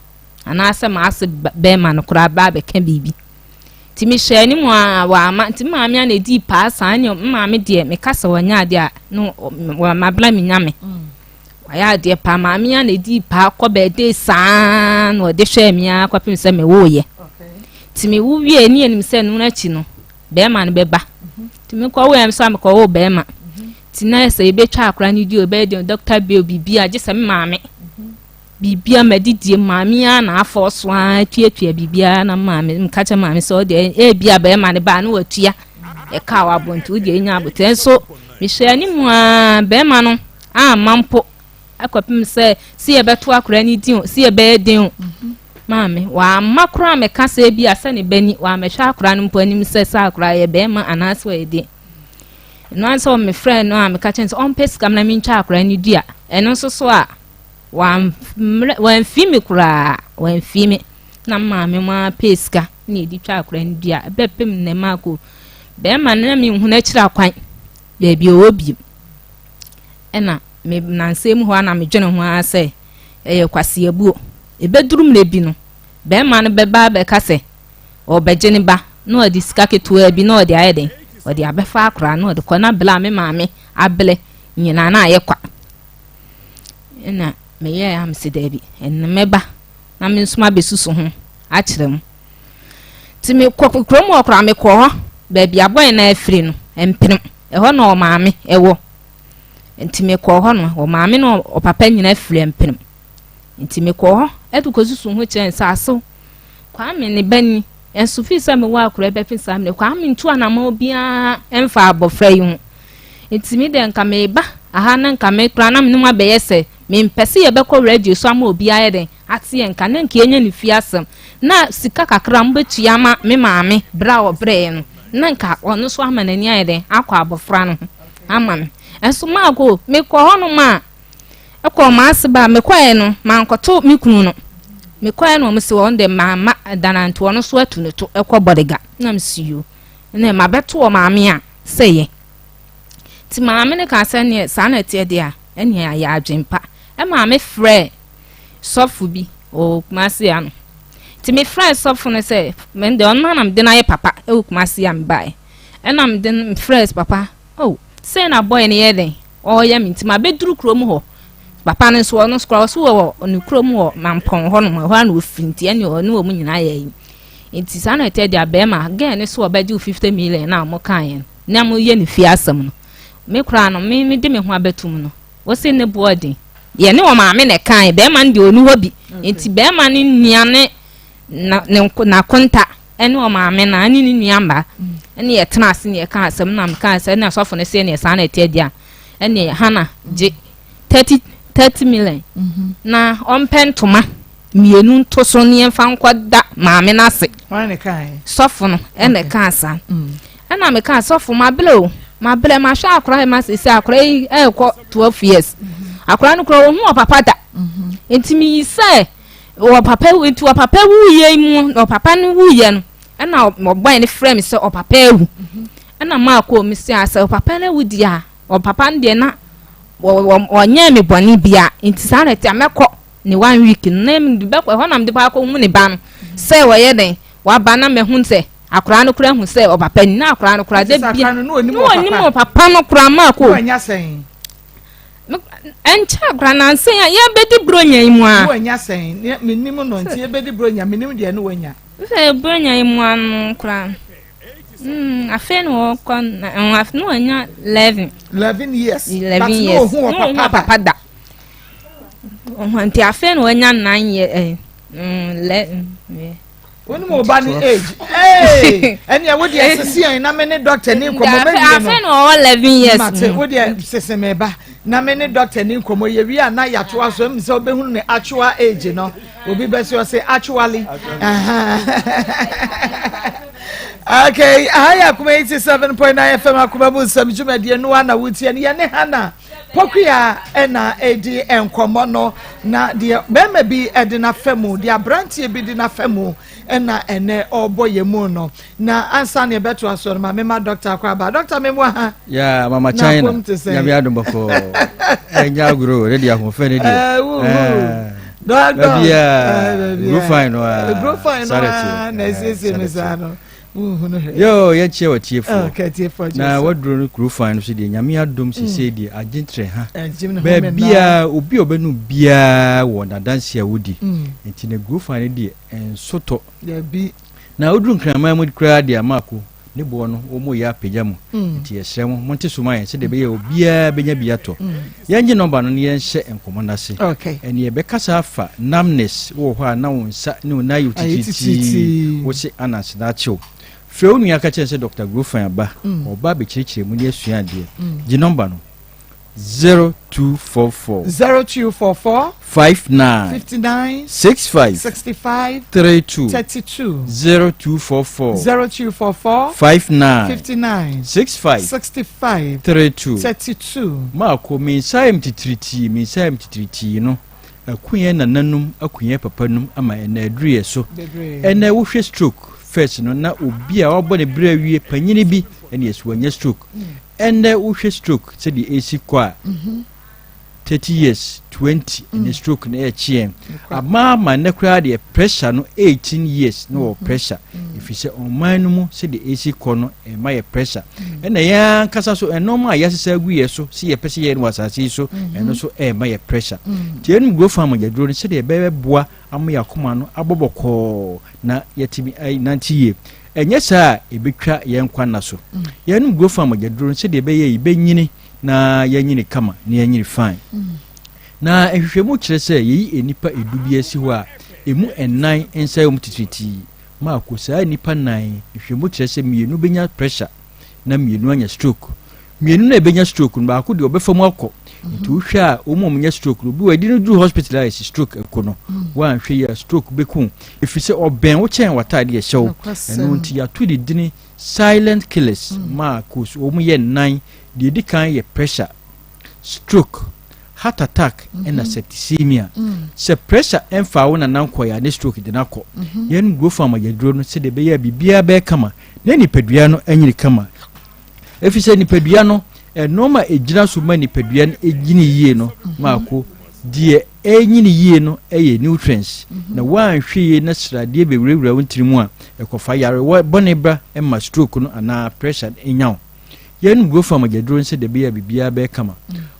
ana ase ma ase be ma no kura ba be ka bibi timi hwe ni mu a wa ma timi maame na di pa sa anya maame de me kasa wanya de a no wa mabla mi nyame wa ya de pa maame na di pa ko be de sa no de hwe mi a kwapem se me wo ye timi wu wie ni enim se no na chi no be ma no beba timi ko wo em so am ko wo be ma tina se ebe twa akra ni di obe de doctor bill bibia gese maame bibia madidie maame a na afọ so a tuatua bibia na maame mkacha maame so de e bia be ma ne ba na watua e ka wa bontu de nya aboten so me hwe ani mu a be ma no a mampo akwapem se si ebe to akra ni di si ebe den maame wa makura me kasa bi asa ne bani wa mehwa akura no mpo anim sesa akura ye be ma anaso ede no anso me friend no a me ka chen on pesika na me ntwa akura ni dua eno so so a wa fi me kura wa fi me na maame ma pesika ni di twa akura ni dua bepem ne mako be ma na me hu na kira kwan be bi obi ena me na nsem ho na me dwene ho ase kwase abuo ebedurum le bi no be ma no beba be kase obegene ba no odi sika ketua bi no odi ayeden odi abefa akra no odi kona bla me maame able nyina na ayekwa ena me ye am sida bi en meba na me nsuma besusu ho akirem ti me krom okra me ko ho ba bi aboy na afiri no empem eho na o maame ewo enti me ko ho no o maame no o papa nyina afiri empem enti me ko ho edukosusu ho chen saso kwa me ne bani enso fi sa me wa akura be fi sa me kwa me ntu anama obia emfa abofra yi ho enti me de nka me ba aha na nka me kra na me no abeyese me mpese ye be ko radio so ama obia ye den ate ye nka na nka enya ne fi asem na sika kakra mbetu ama me maame bra wo bre no na nka ono so ama nani aye den akwa abofra no ama me enso ma go me ko ho no ma ekọ ma aseba me kwae no ma nkoto me kunu no me kwae no me se won de mama dananto ono so atu ne to ekọ bodega na me siyo na ma beto o maame a seye ti maame ne ka se ne sa na tie de a ene ya adwempa e maame frɛ sofu bi o kumasi ano ti me frɛ sofu ne se me de ono na me de na ye papa e o kumasi am bai e na me de frɛ papa oh se na boy ne ye den o ya me ti ma beduru krom ho papa ne so no skra so wo onu krom wo mampon ho no ho na ofinti ene o ne wo mu nyina ya yi enti sa na te dia be ma again ne so obaji 50 million na mo kan yen na mo ye ne fi asem no me kra no me de me ho abetum no wo se ne boarding ye ne wo maame ne kan be ma ndi onu hobi enti be ma ne nia ne na konta ene wo maame na ani ne nia mba ene ye tena ase ne kan asem na me kan ase na so fo ne se ne sa na te dia ene hana je 30 million na ompentoma mienu ntoso ne emfa nkwada maame na se wane kai sofo no ene kansa ana me kan sofo ma bele ma hwa akora ma sisi akora ekọ 12 years akora no kro hu papa da entimi se o papa enti o papa wuye mu o papa no wuye no ana oban ne frame se o papa ewu ana ma akọ mi se ase o papa na wudi a o papa ndie na onye me boni bia enti sa na ti amekọ ni 1 week na me be ko ho na me de pa ko mu ne ba no se wo ye den wa ba na me hu se akora no kura hu se o papa ni na akora no kura de bia no oni mo papa no kura ma ko anya sen encha akora na sen ya bedi bronya imu a wo anya sen me nim no nti e bedi bronya me nim de no wanya se bronya imu anu kura afen wo kon afno anya 11 years 11 years no papa da nti afen wo anya 9 years woni mo ba ni age enya wo de asisi na me ne doctor ni nkomo me no afen wo 11 years mate wo de sese me ba na me ne doctor ni nkomo ye wi a na yatoa so em se obehunu ne actual age no obi be se o say actually okay haya kuma 87.9 FM akuma bu Nsem jumade no na wutie ne ne hana pokuya ena edi enkomo no na de bema bi edi na femu de abrantie bi di na femu ena ene oboye mu no na ansa ne beto aso no ma doctor akwaba doctor memu ha ya mama China ya bi adum befo enya gro ready ahofo ne di Doctor, fine na sisi mesano. Yo, ye che o tie fo. Okay, tie fo. Na wadro no kru fine so de nyame adom sisi de agentre ha. Be bia obi obenu bia wo na dance awudi. Enti na kru fine de ensoto. Ya bi. Na odru nkrama mu kra de amako. Ne bo no o mo ya pagya mu nti ye hye mo monte so man se de be ye obia benya bia to ye ngi number no ye hye enkomonda se ene ye be kasa afa namness wo ho na wonsa ne na yutiti wo se anas na chiw fe onu ya ka che se Dr. Grofan aba oba be chirechire mu ne asua de gi number no 0244 0244 59 65 32 0244 59 65 32 Marco Messiah titriti no akuye na nanum akuye papa num ama na adrie so ena wo hwe stroke first no na obi a obo ne bra wie panyini bi ena yesu anya stroke ena wo hwe stroke se di AC kwa 30 years 20 in stroke na echiem ama na kra de pressure no 18 years no pressure if you say on man mu se de AC kwa no e ma ye pressure ena ya kasa so enoma ya sesa aguye so se ye pese ye no asase so eno so e ma ye pressure tien go fam ya duro se de bebe boa am ya koma no aboboko na yetimi ai 90 ye enye sa ebetwa ye nkwa na so ye no go fam ya duro se de be ye ibenyini na yanyini kama ni yanyini fine na ehwehwemu kire se yi enipa edubi asi ho a emu ennan ensa yom titriti ma ko sa enipa nan ehwehwemu kire se mienu benya pressure na mienu anya stroke mienu na benya stroke ba ko de obefam akọ nti hwa omom nya stroke bi wadi no du hospitalize stroke ekono wan hwe ya stroke beku efise oben wo chen watade ye hyew eno nti ya to de dini silent killers ma ko omu ye nan de di kan ye pressure stroke heart attack and septicemia se pressure emfa wo na nanko ya ne stroke de nako yen go fama ye duro no se de be ya bibia be kama na nipadua no anyiri kama efise nipadua no normal ejina so ma nipadua no ejini yie no maako die enyini yie no eye nutrients na wan hwie na srade be wurewura wontirimu a ekofa yare bonebra emma stroke no ana pressure enyaw yen go fama ye duro se de be ya bibia be kama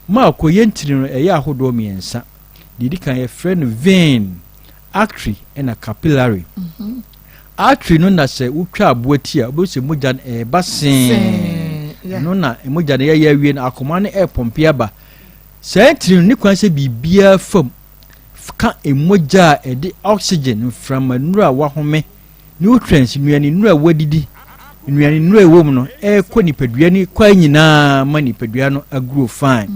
maako yentiri no eye ahodo miensa didi kan ye friend vein artery and a capillary artery no na se utwa aboati a obose moja basen no na moja na ya wie na akoma na pompe aba sentiri ni kwan se bibia fam ka emoja e de oxygen from nura wahome nutrients nuani nura wadidi nuani nura ewom no ko nipadua ni kwa nyina ma nipadua no agro fine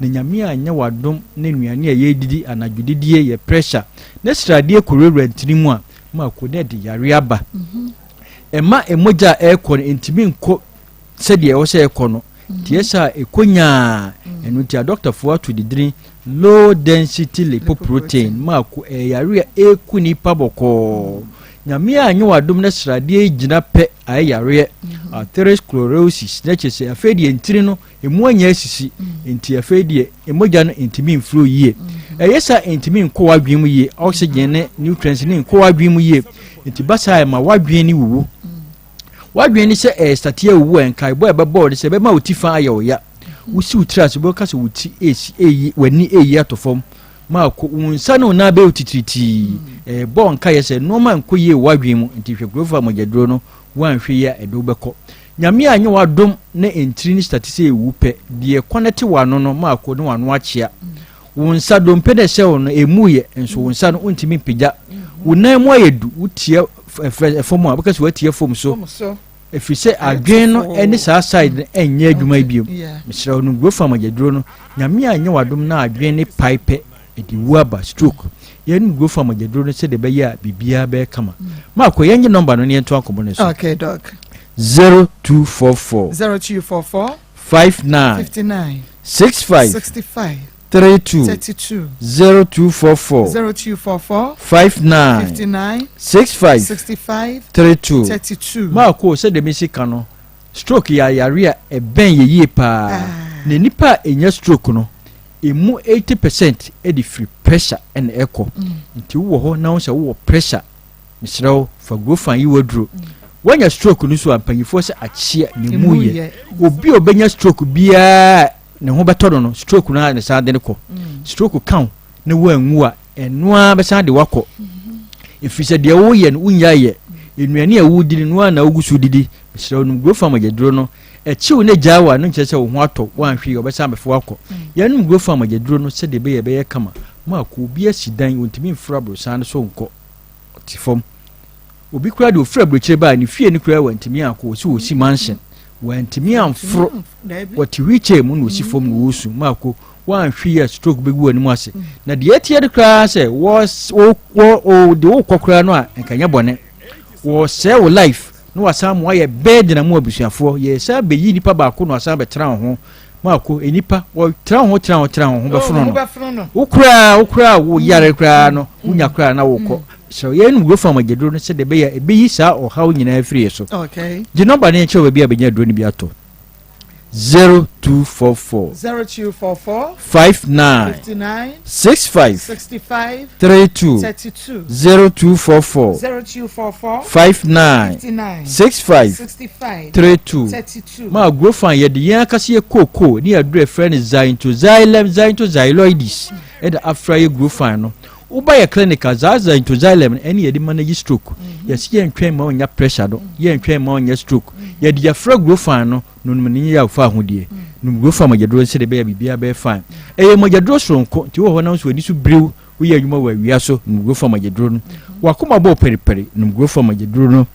na nyame anya wadom na nuani ye didi anadwudidie ye pressure na stradie korewura ntirimu a ma ko ne de yare aba ema emoja ko ntimi nko sede wo se ko no tiesa ekonya enu tia doctor for to the low density lipoprotein ma ko yare ekuni paboko nyame anya wadom na stradie gina pe ayare atherosclerosis na chese afedie ntiri no emu anya asisi enti afedie emoja no ntimi mfro yie yesa ntimi nko wadwem yie oxygen ne nutrients ne nko wadwem yie enti basa ma wadwen ni wuwu wadwen ni se statia wuwu enkai boy bebo de se be ma otifa ayoya wusi utras bo kase wuti eyi wani eyi atofom ma ko unsa no na be utitriti bo nka yese no ma nko yie wadwen mu enti hwegrofa mogyadro no wanhwe ya edo beko nyame anya wadom na entiri ni statise ewu pe de connect wano no ma ko no wano achia wonsa dompe de hye no emuye enso wonsa no untimi pija wonan mu ayedu utie fomu abakase watie fomu so efise adwen no eni sa side enye adwuma biom misra no grofa magyadro no nyame anya wadom na adwen ni pipe edi wuaba stroke yen grofa magyadro no se de be ya bibia be kama ma ko yenye number no ne ento akomo ne so okay doc 0244 59 65 32 0244 59 65 32 ma ko se de misika no stroke ya yare a eben ye yie pa ne nipa enya stroke no emu 80% e di free pressure and echo nti wo ho na wo se wo pressure misrawo fa grofan yi waduro wanya stroke no so ampanyifo se achia ne muye obi obenya stroke bia ne ho betodo no stroke na ne sa de ne ko stroke kan ne wanwu a enoa be sa de wako efise de wo ye no unya ye enuane a wudi no na ogusu didi misrawo no grofa magyaduro no echiu ne jawa no nkyese wo ho ato wanhwe obesa mefo wako yanum grofa magyaduro no se de be ye be kama ma ko obi asidan ontimi mfra brosan so nko tifom obi kura de ofra brochire ba ni fie ni kura wantimi akọ osi mansion wantimi amfro wati wiche mu no sifom no wosu mako wan hwe stroke begu ani mu ase na de etie de kra se was o de wo kokra no a enkanya bone wo se wo life no wasam wa ye bed na mu abusuafo ye sa be yi nipa ba ko no asam be tra ho mako enipa wo tra ho be fro no wo kra wo yare kra no unya kra na wo ko so ye nu go fam agedro no se de be ya e be yi sa o ha nyina afiri so okay the number na che we bia benya dro ni bi ato 0244 59 65 32 0244 59 65 32 ma grofan ye de yan kase ye koko ni adre friend zainto xyloids e da afra ye grofan no uba ye clinical zainto xylem ene ye de manage stroke yes ye ntwen ma onya pressure do ye ntwen ma onya stroke ye de afra grofan no no ni ya fa hodie no grofan magedro se de be bibia be fine e magedro sonko ti wo ho na so ani so brew wo ye adwuma wa wia so no grofan magedro no wakoma bo periperi no grofan magedro no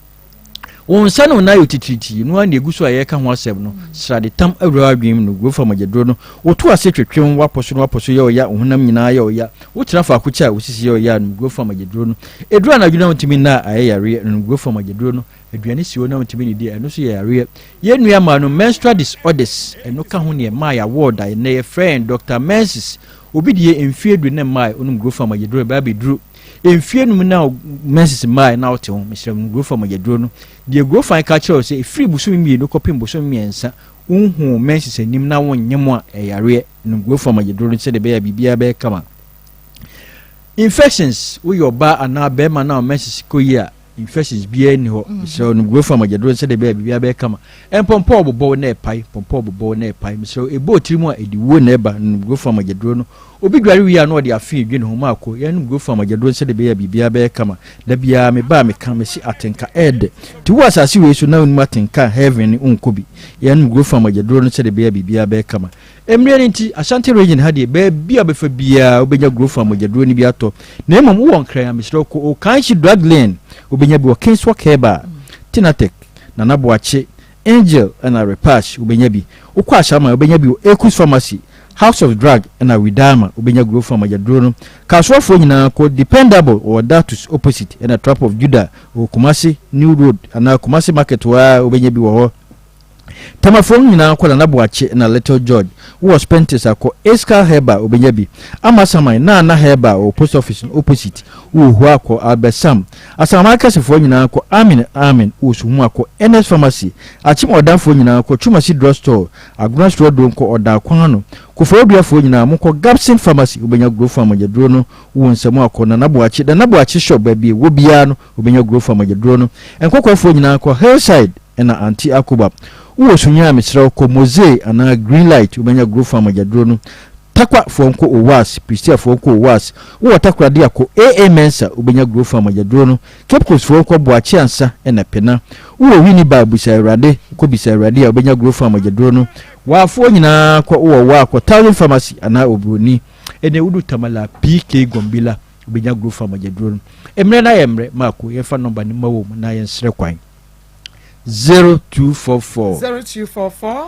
won sanu na yo tititi no an eguso ayeka ho asem no srade tam awura adwem no grofan magedro no woto ase twetwem waposo ye oya honam nyina ye oya wo tira fa akucha osisi ye oya no grofan magedro no edura na adwuna ntimi na ayare no grofan magedro no aduane siwo na ntimi ni dia eno so ye yare ye nua ma no menstrual disorders eno ka ho ne ma ya ward ai na ye friend Dr. Mensis obi die emfie du ne mai onum grofan magedro ba be duru emfie num na Mensis mai na ote ho mesrem grofan magedro no die grofan ka che o se free busumi mi no kopim busumi miensa unhu Mensis anim na wonyem a yare no grofan magedro no se de be ya bibia be kama infections wo your ba ana be ma na Mensis ko yi a infections bia ni ho so no grofan magedro se de be ya bibia be kama empompo obobo na epai so ebo tirimu a ediwo na eba no grofan magedro no obi dware wi a no de afi dwe ne ho mako ya no grofan magedro se de be ya bibia be kama da bia me ba me ka me si atenka ed ti wo asase we so na onu atenka heaven unkobi ya no grofan magedro no se de be ya bibia be kama emre nti Ashanti region ha de be bia be fa bia obenya grofan magedro ni bi ato na emom wo nkran ya mesro ko o kan shi drug lane obenya bi o Kingswalk Heba Tinatek na Naboache Angel and Repash ubenya bi ukwa ashama ubenya bi Ekus Pharmacy House of Drug and Widama ubenya grofan magedro no kaswafo nyina ko Dependable or Datus opposite and a Trap of Judah o Kumasi New Road and Kumasi Market wa ubenya bi wo Tamafon nyina ko na Naboache na Little George wo spentes akọ Eska Heba ubenya bi Amasamai na Heba o post office opposite wo hu akọ Albesam asama kasefo nyina akọ Amen wo suhu akọ NS Pharmacy achim odanfo nyina akọ Chumasi Drugstore Aguna Store don ko oda kwan no kofoduafo nyina mukọ Gapsin Pharmacy ubenya grofan magedro no wo nsem akọ na Naboache shop ba bi wo bia no ubenya grofan magedro no enkokwafo nyina akọ Hillside na Anti Akoma wo sunya mesra ko Mose ana Green Light ubenya grofan magedro no takwa fonko owas Pristia fonko owas wo takwa dia ko AA Mensa ubenya grofan magedro no Cape Coast fonko Boachi ansa na pena wo wini ba busa Awurade ko bisa Awurade ubenya grofan magedro no wafo nyina ko wo wa ko Town Pharmacy ana Obroni ene wudu tamala PK Gombila ubenya grofan magedro no emre na emre mako ye fa number ni mawo na ye nsre kwan 0244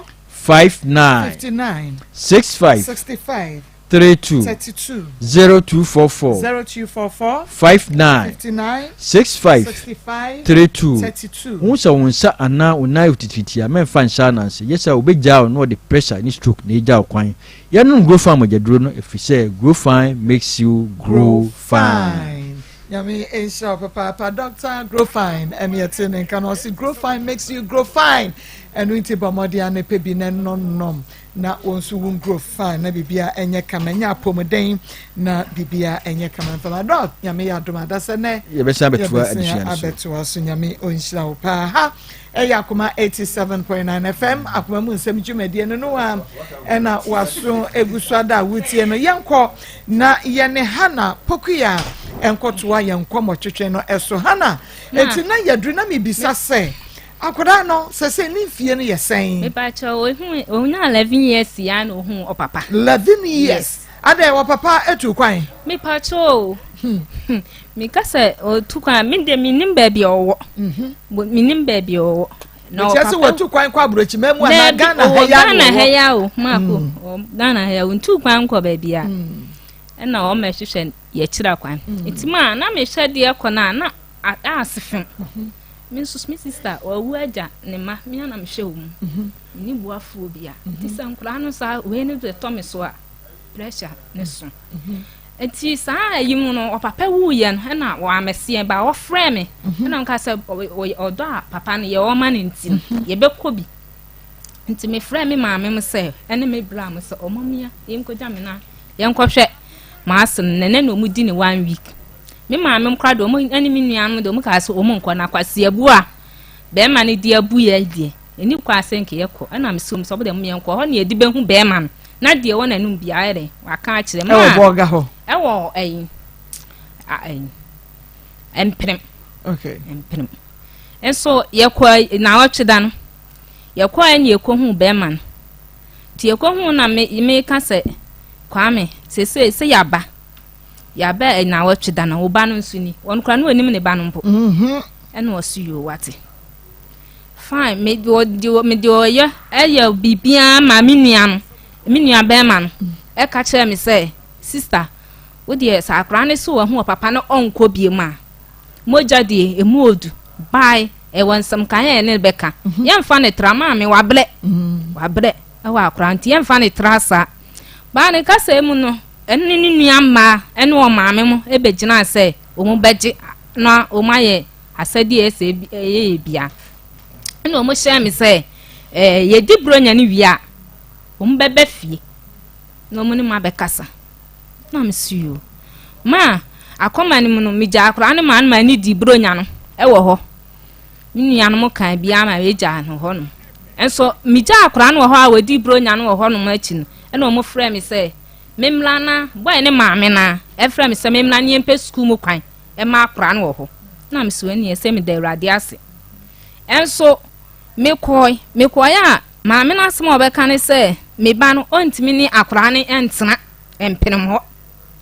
59 65 32 0244 59 65 32 unsa unsa ana unai utititi ya memfa nsha nanse yesa obeja no the pressure ni stroke na eja kwan ya no grofan magedro no efise grofan makes you grow fine. Yami Aisha Papa Dr. Grow Fine Emiatin and can also grow fine makes you grow fine and winti bamodi ane pebi ne nom na onsu won grow fine na bibia enye kamanya pomoden na bibia enye kamanya dog yami adoma da se ne ye be sa betua abetua so yami onhira wo pa ha Akoma 87.9 FM Akoma mu nsem dwumade no no na waso egusada wutie no yenko na yene hana pokuya enkotoa yenkomo twetwe no eso hana enti na yadru na mebisa se akoda no se ni fie no yesen me pa cho o na 11 years ya no hu o papa 11 years ade wo papa etu kwan me pa cho mi kase o tu kwan mi de mi nim baby owo mi nim baby owo no papa watu kwan kwa brochi memu na Ghana heya o mako Ghana heya untu kwan kwa baby a na o me hwehwe ye kira kwan itima na me hwede ekona na asefem me so me sister o wu aja ne ma me na me hwe wo mu ni buafo bia ti sankura no sa we ne to me so a pressure ne so enti saa yimu no o papa wu ye no na wa amese ba o frɛ me na nka sɛ odo a papa no ye o ma ne nti ye bekɔ bi nti me frɛ me maame me sɛ ene me bra me sɛ o mamia ye nkɔgya me na ye nkɔhwɛ ma asem nene no mu di ne 1 week me maame m kwado mo ani me nuan mo do mo ka sɛ o mo nkɔ na kwase abu a be ma ne di abu ye die eni kwa asenke ye kɔ na me som so bo de mo ye nkɔ hɔ na ye di behu be ma no na die wɔ nanum bia ere waka akire ma e wo boga hɔ e wo emprem okay emprem enso ye kɔ na ɔtweda no ye kɔ ani ye kɔ hu be ma no ti ye kɔ hu na me ka sɛ kwame se yaba na ɔtweda na wo ba no nso ni won kra no onim ne ba no mpo ene osu yo wate fine me do ye eya bibia ma me nua be ma no e ka kire me say sister wo de sakra ne so wo hu papa no onko bie ma moja de emu odu bye e won sam kan ye ne beka ye mfa ne trama me wabre e wa akra nti ye mfa ne trasa ba ne ka say mu no enne ni nua ma ene o maame mu e begina say o mu beje na o maye asadi ese ye bia ene o mo share me say ye di bronya ne wi a o mu bebe fie no mu ne ma bekasa na me suyo ma akoma ni mu no mi ja akra ne ma ni di bronya no e wo ho ni nua no mo kan bia ma we ja no ho no enso mi ja akra no ho a we di bronya no ho no ma chi no ene o mo frɛ me say memla na boy ne maame na e frɛ me say memla ne empe school mu kwan e ma akra no ho na me so ani e say me da urade ase enso me koy a maame na asem obeka ne say me ba no ontimi ni akra ne entena empenem ho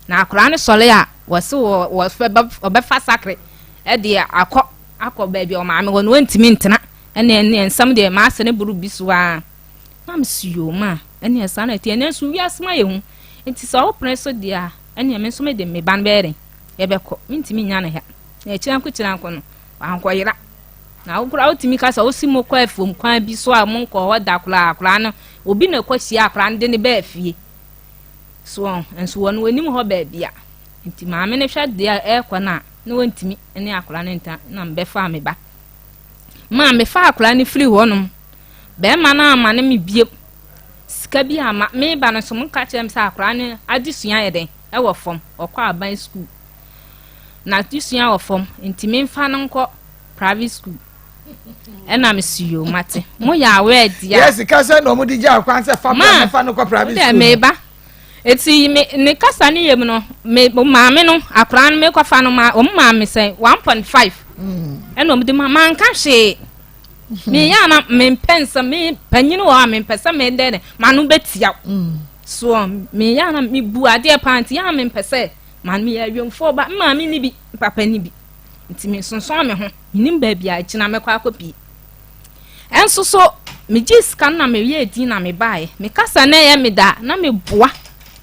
na akra ne sole a wose wo fe obefa sakre e de akọ baabi o maame wo no ontimi ntena ene ensam de ma ase ne buru bisuwa na me suyo ma ene esa na tie ne su wi asema ye hu enti so wo preso dia ene me so me de me ban bere e beko ntimi nya na ha na chiranko no anko yira na ukura utimi ka sa osimo kwa afom kwa bi so a mon ko hoda akura no obi na kwashi akura nde ne ba afie so enso wonu anim ho ba bia nti maame ne hwa de e kwa na wontimi ene akura ne nta na mbe fa me ba ma me fa akura ne free wonum be ma na ama ne me bie sika bi ama me ba no so mon ka chem sa akura ne adisua ye den e wo fom okwa aban school na adisua wo fom nti me fa no nko private school ena me suyo mate mo ya we dia yes kasa no mo di ja kwan se fa no ko private school me ba eti me ne kasa ne yem no me maame no akra no me ko fa no ma o maame say 1.5 ena mo di ma nka hwe me ya na me pensa me panyini wo me pesa me de ma no betia so me ya na me bu ade panti ya me pesa ma me ya yomfo ba maame ni bi papa ni bi nti me sonson me ho nim ba bia akina me kwa kopi enso so me scan na me ye din na me bae me kasa na ye me da na me boa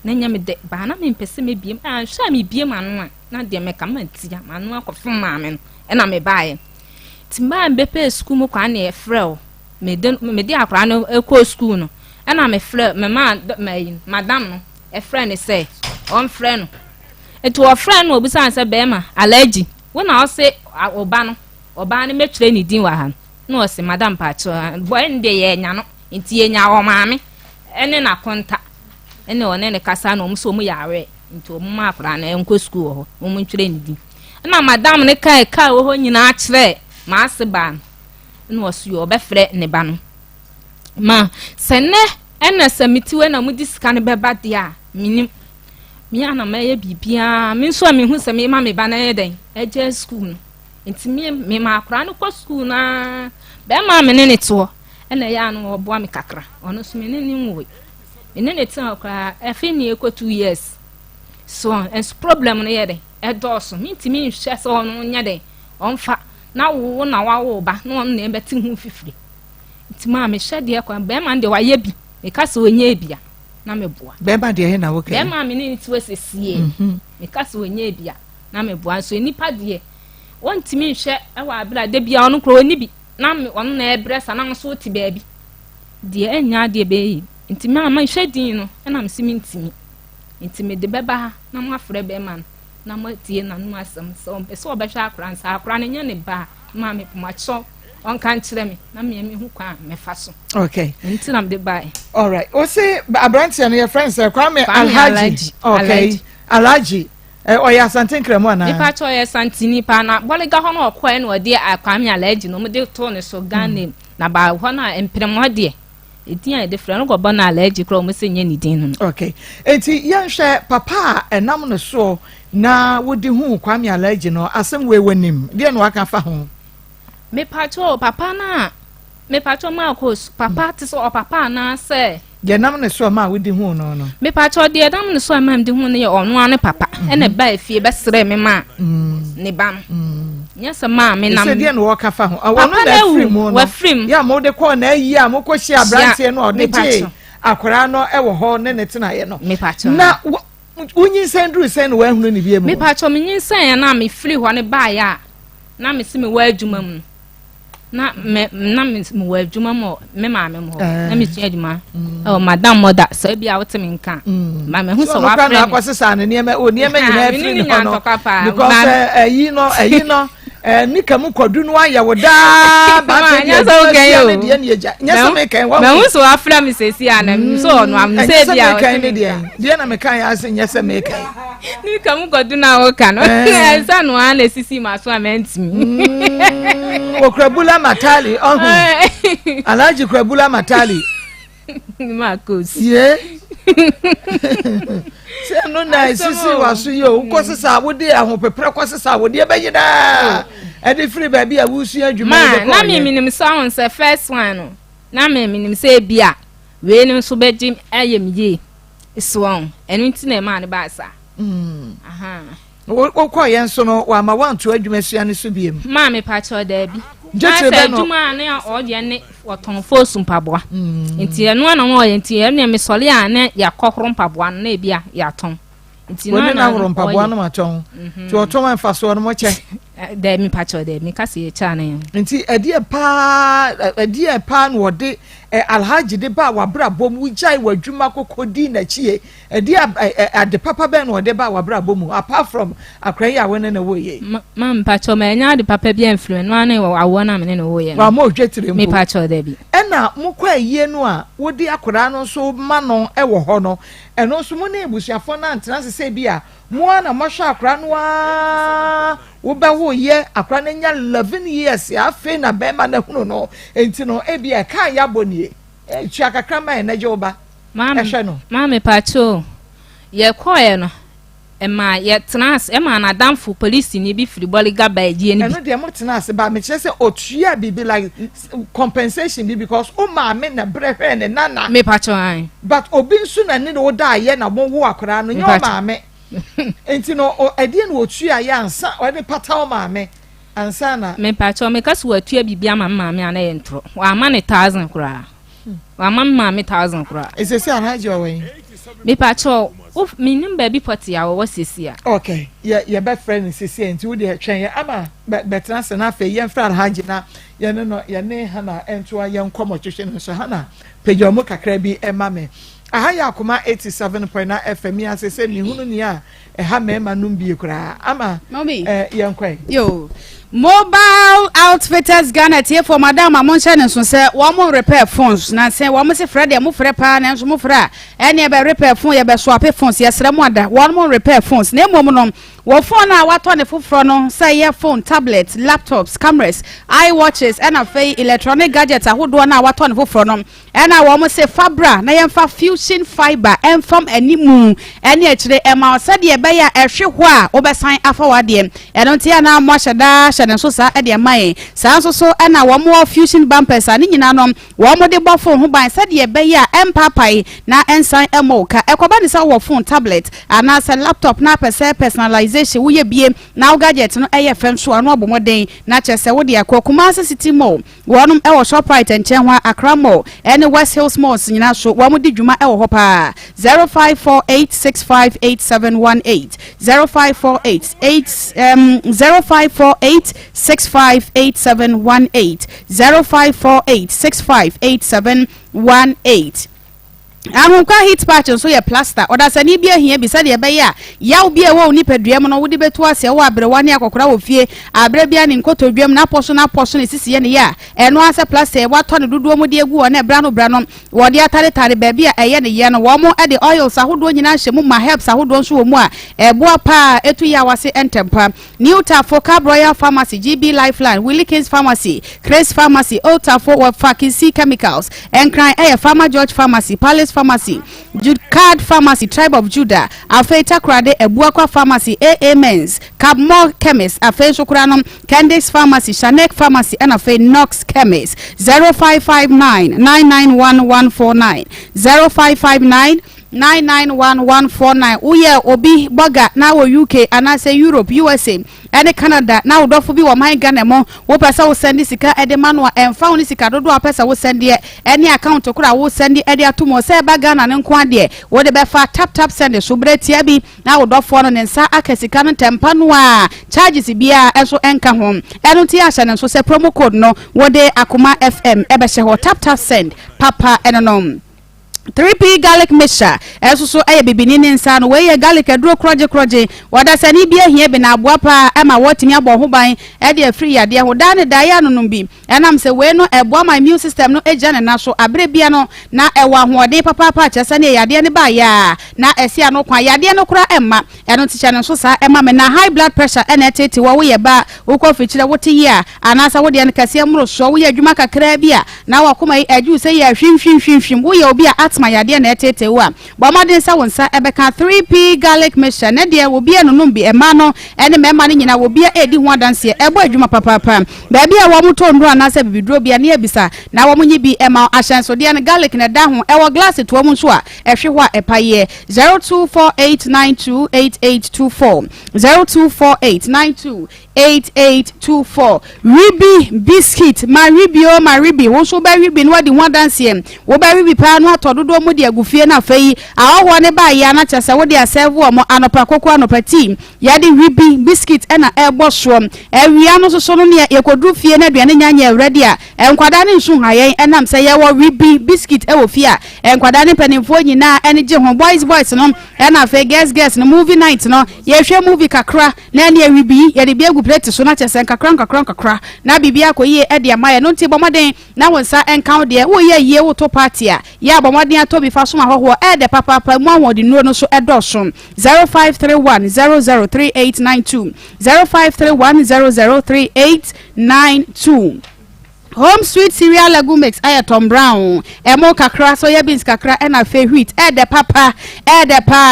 na nya me de ba na me pese me biem a hwa me biem anu a na de me kama tia anu akofo maame no e na me bae ti ma mbepe school mu kwa na e frɛ me de akra no ekɔ school no e na me frɛ me madam no e frɛ ne sɛ on frɛ no etu o frɛ no obi san sɛ be ma allergy wona o se oba no metwere ni din wa ha no o se madam pacho boy nde ye nya no nti ye nya o maame ene na konta ene one ne kasa no so mu yawe nti o mu akra na enko school ho o mu twere ni din na madam ne kai wo ho nyina akere ma ase ba no o so yo be frɛ ne ba no ma sene ene samitiwe na mu disika ne beba dia minim mi ana maye bibia mi so mi hu se mi ma me ba na ye den eje school no enti mi ma akra no ko school na be ma me ne to ene ya no oboa mi kakra ono so mi ne nwo ene ne tin akra e fi ni eko 2 years so ens problem no ye den e do so mi ntimi nhwe se ono nya den onfa na wo na wa wo ba na ono na e beti hu fifiri ntima me hwede kwa be ma de wa ye bi me ka se onye bia na me boa be ma de he na wo be ma me ni ntiwe sesie me ka se onye bia na me boa so nipa de won timi hwe e wa abra de bia ono kro oni bi na me ono na ebre sa na so ti ba bi de enya de be yi ntimi ama hwe din no e na me simi ntimi ntimi de beba na mo afre be ma na mo tie na no asem so be so obehwa akran sa akran nya ne ba ma me pomacho on kan kire me na me hu kwa me fa so okay nti na me de bai all right o say abrantia no your friends Kwame Alhaji okay Alhaji oya santin kremo na nipa cho oya santini pa na bolega ho na okwa na ode Kwame Alhaji no me de to ne so Ghana na ba ho na empremo de etia de frɛ no go ba na Alhaji kro mo se nya ni din no okay enti yɛhwɛ papa enam no so na wodi hu Kwame Alhaji no asem we wanim de no aka fa ho me pacho papa na me pacho ma ko papa ti so papa na se ye nam ne so ma wodi hu no no me pacho de nam ne so ma mdi hu ne ono ane papa ene ba efie be sere me ma ne bam nya se ma me nam se de no ka fa ho awono na free mu no ya mo de ko na ayi a mo ko hye abrantie no de je akora no e wo ho ne ne tena ye no me pacho na unyin sendru sen wa hunu ne bie mu me pacho me nyin sen na me free ho ne ba ya na me se me wa adwuma mu na me wa adwuma mo me ma me mo na me tua adwuma madam moda so bia wote me nka ma me hu so wa frɛ na kwasesa ne niema nyina free no because ayi no nika mu kwadu no aya woda ba nya so kan yo nya so me kan wa me hu so wa frɛ me sesi ana so no am se bia dia na me kan ya se nya se me kan nika mu kwadu na wo kan no ensa no ana sisi ma so amantimi Okrabula matali Alhaji Krabula matali Marcos se no na sisi waso yo ukosesa wode ahopepre kosesa wode beyida e de free ba bia wusu adwuma de ko na me minim sound se first one no na me minim se bia we nim so beji ayem ye iswon enu nti ma ne ba sa aha wo yen so no wa ma wanto adwuma sua ne so biem ma me pa cho da bi jetre be no adwuma ne o de ne woton fosu mpaboa nti enu na wo nti enu me sole a ne yakokro mpaboa na bia ya ton nti na horo mpaboa no ma ton ti o ton fa so no mo che da mi pa cho da mi ka se cha ne nti adie pa no de Alhaji de ba wa bra bom ujai wa dwuma kokodi na chie ade papa ben no de ba wa bra bom apart from akran ya wona na wo ye ma mpa cho ma nya de papa bi enflu no ana wa wona me ne wo ye wa mo hwetire mo mi pa cho da bi ena mo kwa yie no a wo de akora no so ma no e wo ho no eno so mo na ebusuafo na antena se bi a mo ana mo hwa akora no a wo ba wo ye akora na nya 11 years ya fe na be ma na hunu no enti no e bi e kan ya boni twa kakra ma na je oba ma me pacho ye koye no e ma ye trans e ma na damfo police ni bi free boli gaba eje ni eno de mo trans ba me kire se otua bibi like compensation bi because o ma me na brehwe ne nana me pacho an but obi nsu na ne wo da ye na mo wo akora no nyo ma me enti no edie no otua ye ansa o de pata o ma me ansa na me pacho me kaso atua bibia ma me ana ye ntro wa ma ne 1000 kura wa ma me 1000 kura esese Alhaji owen me pacho minim baby party a wo sesi a okay ye be friend sesi enti wo de twen ye ama betra se na fe ye fra Alhaji na ye no ye ne hana ento ye nkomo twehwe no so hana pejomo kakra bi ema me aha ya Akoma 87.9 FM ya sese mi hunu ni a ha mema num bi kura ama ye nkwai yo Mobile Outfitters Ghana tie for madam amonche ne so se wo mo repair phones na se wo mo se frɛ de mo frɛ pa na so mo frɛ ene be repair phone ye be swap phones ye srɛ mo ada wo mo repair phones na mom no wo phone na wato ne foforo no say ye phone tablets laptops cameras iWatches and afei electronic gadgets ahodo na wato ne foforo no ena wo mo se fabra na ye fa fusion fiber en from animu ene akire e ma se de be ya ehwe ho a wo be san afa wade eno tie na mo hyeda hyɛ ne so saa de amae saa nso so na wɔn fusion bumpers ani nyina no wɔn de bɔ phone ho ban sɛ de ɛbɛyɛ a ɛmpapai na ɛnsan ɛmɔ ka ɛkɔba ne sɛ wɔ phone tablet anaasɛ laptop na pɛsɛ personalization woyɛ bie na wo gadget no ɛyɛ fɛm so ano abɔmɔden na kyerɛ sɛ wo de akɔ Kumasi City Mall wɔnom ɛwɔ Shoprite nkyɛn ho Accra Mall ɛne West Hills Malls nyina so wɔn de dwuma ɛwɔ hɔ pa 0548658718 0548658718 0548658718 Amunka hit patch so ye plaster oda sani bia hia bi se de be ya yaw bia wo ni paduam no wo de betu ase wo abrewa ne akokora wo fie abre bia ne nkotodwam na poso ne sisiye ne ya eno ase plaster wo to ne dodo mu de egu wo na bra no wo de atare ba bia eye ne ye no wo mo e de oils ahodo nyina hye mu ma herbs ahodo nso wo mu a eboa pa etu ya wase entempa Newtafo Cab Royal Pharmacy GB Lifeline Willikins Pharmacy Chris Pharmacy Otafo wa Fakisi Chemicals Enkran Pharma George Pharmacy Palace Pharmacy, Judcard Pharmacy, Tribe of Judah, Afeita Krade, Ebuakwa Pharmacy, AA Men's, Cabmore Chemist, Afe Shukranum, Candice Pharmacy, Shanek Pharmacy, and Afe Knox Chemist, 0559-991149, 0559-991149. Uye Obi Boga, now UK, and I say Europe, USA, and Canada, now Dofu bi wa my Ganemo, wo pesa wo send sika edemano and found sika dodo pesa wo send ye any account to kura wo send ede atumo se ba Ghana ne nkwa de wo de be fa tap send so bretia bi na wo dofo no ne nsa akasika no tempa no a charges bia eso enka ho eno ti ahye ne so se promo code no wo de Akoma FM ebe hye ho tap send papa enonom 3P garlic mixture eso so bibini ne nsa no we garlic aduro kroje wada sani bia hia bi na aboa ema watimi abo ho ban de afiri yade ho da ne da ya no bi enam se we no eboa my immune system no eja ne na so abre bia no na ewa hoode papa kyesa ne yade ne ba ya na esia no kwa yade no kura emma eno ticha ne so sa emma me na high blood pressure ene tete wo ye ba wo ko fichire wote ya anasa wo de ne kase mro so wo ye adwuma kakra bia na wakoma yi aju se ya hwim wo ye obi a my yade na etete wa bomaden sa wonsa ebeka 3P garlic mixture ne de wo bia no bi ema no ene mema ne nyina wo bia edi ho adanse ebo adwuma papa ba bia wo moto ndro anasa bibidro bia ne ebisa na wo munyi bi ema ahyenso de ne garlic na da ho ewo glass to mu nso a ehwe ho a epaye 0248928824 0248928824 Ribi biscuit ma ribi wo so ba ribi no de ho adanse wo ba ribi pa no atodo mu de agufie na afei awo ne ba ya na kyese wo de aserve mo anopa kokko anopa team ya de ribi biscuit na ebo so awia no so no ne yekodu fie na aduane nyanya ready a enkwada ne nsu hayen enam se ye wo ribi biscuit e wo fie a enkwada ne panimfo nyina ene je ho boys no na afei girls no movie night no ye hwe movie kakra na ne ribi ye de bi agu plate so na kyese kakra na bibia koye e de amaye no nti bomaden na wonsa enka de wo ye wo to party a ya bomaden to bi fa so ma ho de papa mu awon de no so edoso 0531003892 0531003892 Home Sweet Cereal Lagoon Mix Tom Brown emo kakra so ye beans kakra na fe wheat de papa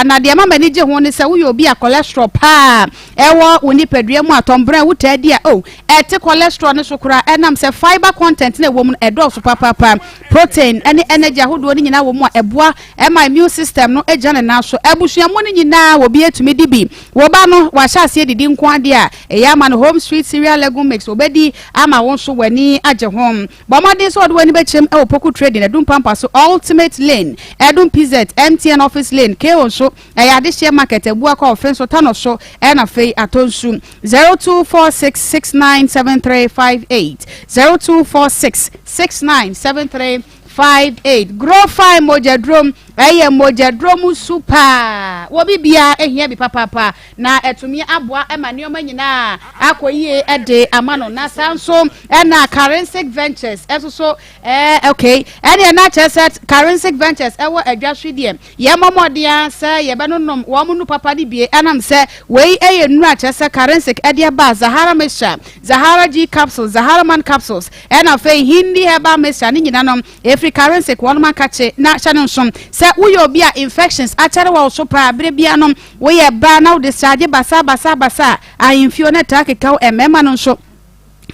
na de mama ni je ho ne se wo yo bi a cholesterol pa ewo woni padua mu Tom Brown wo ta dia te cholesterol ne so kura enam se fiber content na wo mu edo so papa protein any energy ahodo ni nyina wo mu eboa my immune system no eja ne na so ebusua mu ni nyina wo bi etumi di bi wo ba no wa sha ase didi nko ade a ya ma no Home Sweet Cereal Lagoon Mix obedi ama won so wani aje home bomadin so wani be chem e opoku trading edum pampa so ultimate lane edum PZ MTN office lane ke so ya de share market ebu aka offense so tano so e na fei atonsu 0246697358 0246697358 grow fine mojadrom mojadrom super wo bibia ehia bi papa na etumi aboa ema neoma nyina akoyie ede amano na sanso na Currency Ventures so okay ene na cheset Currency Ventures ewo adwahwedie ye momodia se ye benonom wo mu nu papa di bie enam se wei nura chese Currency ede ba Zahara Mesha Zahara G capsules Zahara Man capsules ena fe hindi heba mesha ni nyina nom every Currency kwon man kache na channel som se uyo bia infections achare wa so pa bre bia nom we ye ba na wo discharge basa a infio na take kaw emema no so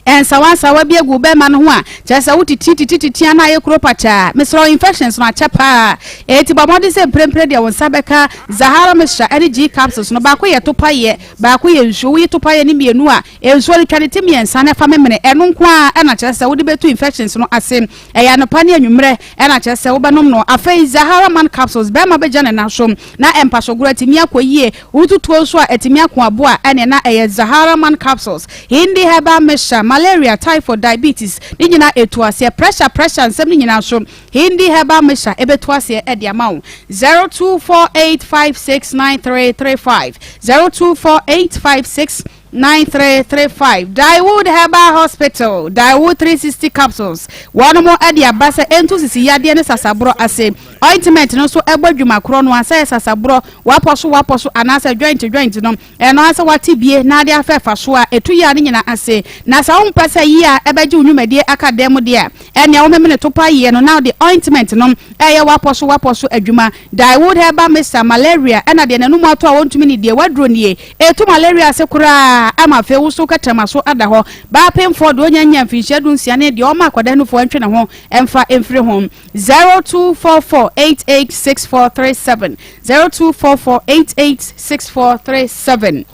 and sawa be gu be man ho a chesa wutiti na ye kropacha mesro infections no achapa eti bamode se prempre de won sabeka Zahara Mixture energy capsules no ba ko ye topaye ba ko ye nsuo ye topaye ni mienu a ensuo le twade temi ensa na fa memene eno nko a na chesa wode betu infections no ase eya no pa ne anwumre na chesa wo benom no afei Zahara man capsules be ma be jane na som na empasogura timi akoyie wututuo so a etimi akoabo a ene na eye Zahara man capsules hindi herbal mixture malaria typhoid diabetes ni nyina etuase pressure nsem ni nyina so hindi herbal mixture ebetuase e dia mawo 0248569335 0248569335 Daiwood Herbal Hospital Daiwood 360 capsules one more adia basa entu sisi yade ne sasabro ase ointment no so egbadwuma kro no ase sasabro waposo anasa joint no eno ase watibie na ade afefa so a etu ya ne nyina ase na sa wompesa yi a ebeje unwumade akadem de a ene wo memene topa yi no now the ointment no eye waposo adwuma Daiwood Herbal Mixture malaria ena de nanu mato a wontumi ni de wadro nie etu malaria ase kura ama fe wuso katama so ada ho ba pemfo do nyanya mfinhye du nsia ne de o ma kwada no fo antwe ne ho emfa emfiri ho 0244886437 0244886437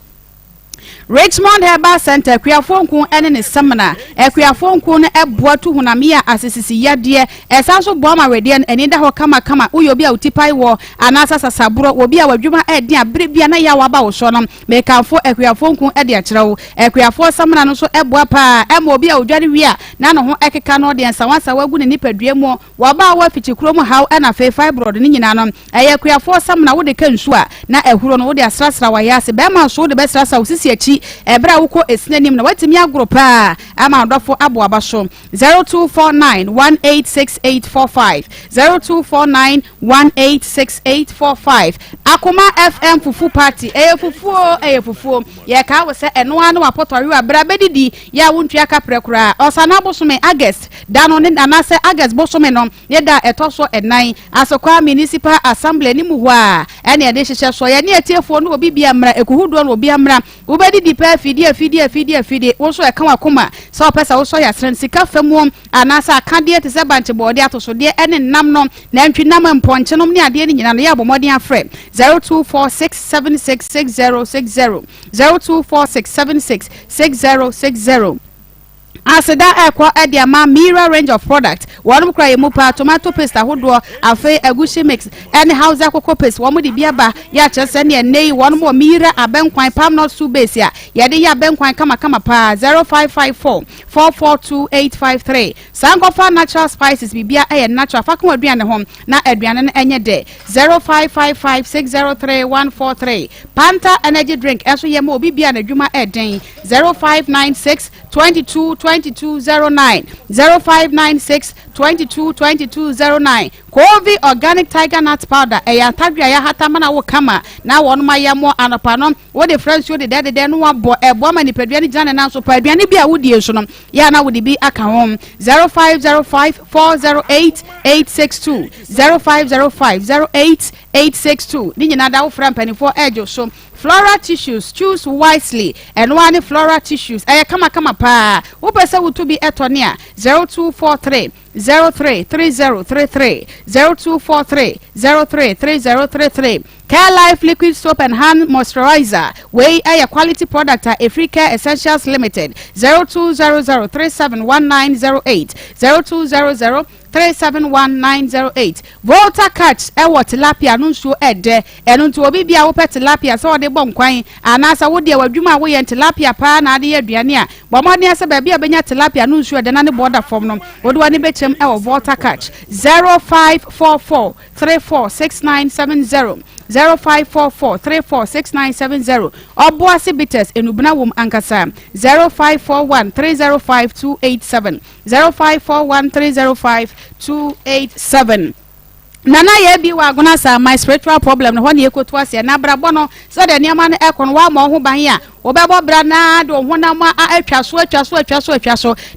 Richmond Herbal Center Kuyafonku ene ne semina Kuyafonku ne eboa tu hunamia asisisi yade esanso boa ma wede ene da ho kama uyobi a utipai wo anasa sasaburo obi a wadwuma ede abrebia na ya waba wo so no mekanfo Kuyafonku ede a kyerɛwo Kuyafo semina no so eboa pa ema obi a odware wi a na no ho ekeka no de ensawansa wagu ne nipadua mu waba wa fichikuro mu haw ena fe fibroid ne nyina no Kuyafo semina wo de kansu a na ehuro no wo de asrasra wa yase be ma so de be srasra usisi achi ebra wuko esinanim na watimi agrupa ama odofo abo abaso 0249186845 0249186845 Akoma FM fufu party fufu ye ka wo se eno anu apotori abra bedidi ya wontua kapre kura osana bosome August dano ne anase August bosome no ye da etoso enan asokwa municipal assembly ni mu ho a ene ye de hyehyɛ so ye ne etiefo no obi bia mra ekuhudo no obi amra ubedi pe fidie wo so e kan Akoma so opesa wo so ya sren sika famuom anasa akade te se banche bode atoso de ene nam no na ntwi nam mponche no ne ade ni nyina no ya bomodin afre 0246766060 0246766060 Aseda ekwa ediama Mira range of product wonu kra yemu pa tomato paste ahodo afi egusi mix and house akoko paste womu di biaba ya chese ne nei wonu mo Mira abenkwan palm nut soup base ya yade ya abenkwan kama pa 0554442853 sankofa natural spices bibia natural fakon aduane hom na aduane no enye de 0555603143 Panta energy drink eso yemu obi bia na dwuma eden 0596222209 0596222209 Kovi organic tiger nut powder eya tadwa ya hatama na wo kama na wonu mayamo anopano wo de friends wo de de no wabo ebo ma nipadua ni jane na so pa aduane bia wodi enso no ya na wodi bi aka hom 0505408862 0505088862 ni nyina da wo fra mpanifo ejo so Flora tissues choose wisely and one Flora tissues kama pa wo pesa wo to bi etone a 0243 033033 0243 Care Life liquid soap and hand moisturizer we quality product Africa Essentials Limited 0200371908 0200371908 Volta catch tilapia nunsu ede enuntu obi bia wo pet tilapia so de bonkwan anasa wo de wadwuma wo ye tilapia pa na ade aduane a bomode ase ba bia benya tilapia nunsu ede na ne border form no wo de wani bechem Volta catch 0544346970 0544346970 Obuasi bitters enubna wom ankasa 0541305287 0541305287 Nana ye bi wa guna sa my spiritual problem no ho ne ekoto ase na brabo no so de niam no ekon wa ma ho ban ya obebo bra na de honam atwa so